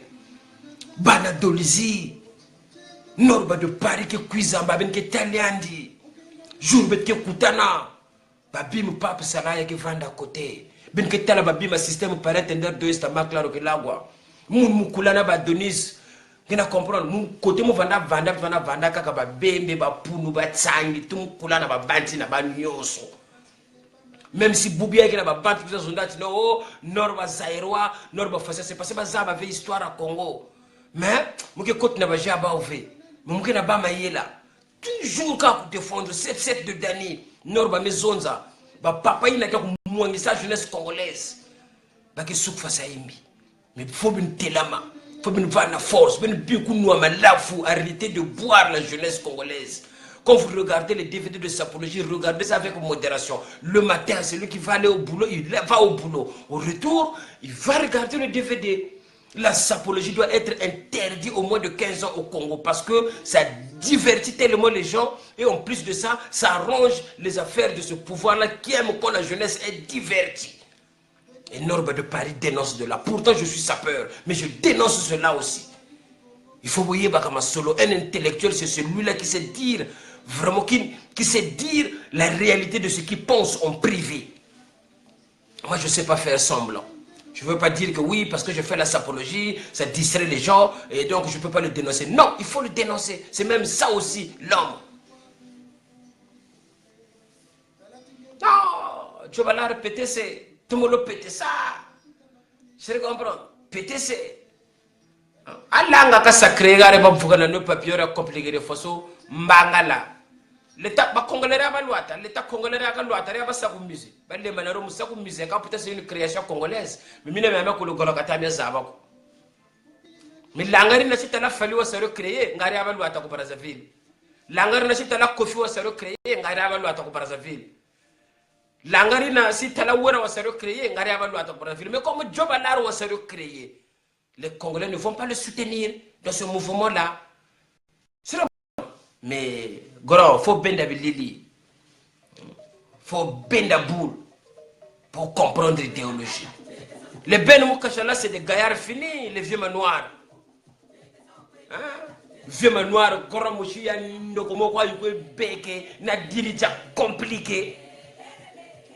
Bana dolizi. Norba de Paris ke kuizamba ben ke taliandi. Jour bet ke kutana. Babim papa salaya ke vanda côté. Ben ke tala babim système parentender de estomac claro que l'agua. Moun mukulana ba Donis. Ngena comprendre moun côté mo vanda kaka ba bembe ba punu ba tsangi tum kulana ba banti na ba nyoso. Même si Boubia qui n'a pas battu pour ça, no, Norba Zaïroa, Norba Fassa, c'est passé par ça, ma vieille histoire à Congo. Mais, moi qui côté n'a pas jamais ouvert. Mais moi qui n'a pas maillé là. Toujours quand vous défendre 7-7 de Dani, Norba Mezonza, papa il n'a qu'à moins sa jeunesse congolaise. Bah qui souk face à Imi. Mais il faut une télama, il faut une vanne force, il faut une arrêter de boire la jeunesse congolaise. Quand vous regardez les DVD de sapologie, regardez ça avec modération. Le matin, celui qui va aller au boulot, il va au boulot. Au retour, il va regarder le DVD. La sapologie doit être interdite au moins de 15 ans au Congo parce que ça divertit tellement les gens et en plus de ça, ça arrange les affaires de ce pouvoir-là qui aime quand la jeunesse est divertie. Et Norba de Paris dénonce de là. Pourtant, je suis sapeur, mais je dénonce cela aussi. Il faut voyer Bakama Solo. Un intellectuel, c'est celui-là qui sait dire vraiment, qui sait dire la réalité de ce qu'il pense en privé. Moi, je ne sais pas faire semblant. Je ne veux pas dire que oui, parce que je fais la sapologie, ça distrait les gens, et donc je ne peux pas le dénoncer. Non, il faut le dénoncer. C'est même ça aussi, l'homme. Non, tu vas la répéter, c'est... Tout le monde le péter ça. Je comprends. Péter, c'est... Allah nga sacré gare ba fuga na no papier ra compliqué de façon mbangala l'état ba congolais ba lwata l'état congolais ka lwata ba sakumisi ba le manaro musakumisi ka peut-être c'est une création congolaise mais mine meme ko le golo kata bien zaba ko mais langari na sita la fali wa sero créer ngari ba lwata ko Brazzaville langari na sita la kofi wa sero créer ngari ba lwata ko Brazzaville langari na sita la wora wa sero créer ngari ba lwata ko Brazzaville mais comme joba lar wa sero créer. Les Congolais ne vont pas le soutenir dans ce mouvement-là. Mais, il faut bien d'habiliter. Il faut bien d'abord pour comprendre l'idéologie. Les Ben Moukachala, c'est des gaillards finis, les vieux manoirs. Vieux manoirs, Gora Mouchia, Ndokomokwa, Beke, Nadirija, compliqué.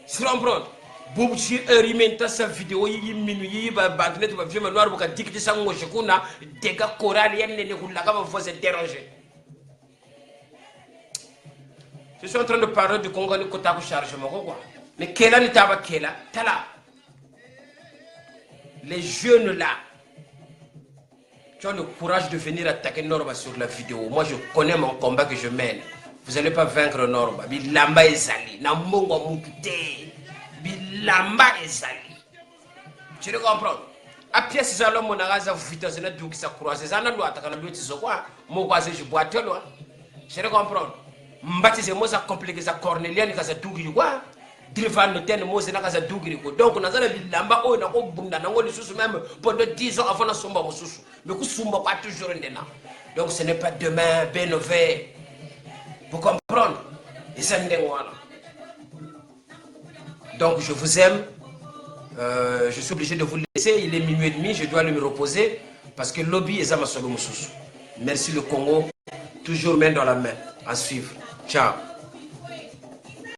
Tu comprends? Boub si heure sa vidéo yi minuit ba bagnet ba vieux manoir ba dikti sango shikuna dega choral yen ne kulaka ba se déranger. Je suis en train de parler du Congo ni kota ko chargement quoi. Mais kela ni taba kela tala. Les jeunes là qui ont le courage de venir attaquer Norba sur la vidéo. Moi je connais mon combat que je mène. Vous n'allez pas vaincre Norba. Bilamba ezali na mbongo mukute. Bilamba ezali. Tu le comprends? A pièce za l'homme na gaza vitesse na duki sa croiser za na lo ataka na luti zo kwa mo kwa se boite lo. Tu le comprends? Mbati ze mo za compliquer za Cornelian ka za duki kwa Drivan no ten mo ze na ka za duki ko. Donc na za bilamba o na ko bunda na ngoli susu même pendant 10 ans avant na somba mo susu. Mais ku sumba pas toujours ndena. Donc ce n'est pas demain benové. Vous comprenez? Et ça n'est pas. Donc je vous aime, je suis obligé de vous laisser, il est minuit et demi, je dois aller me reposer parce que le lobby est à ma solo. Merci le Congo, toujours main dans la main, à suivre. Ciao.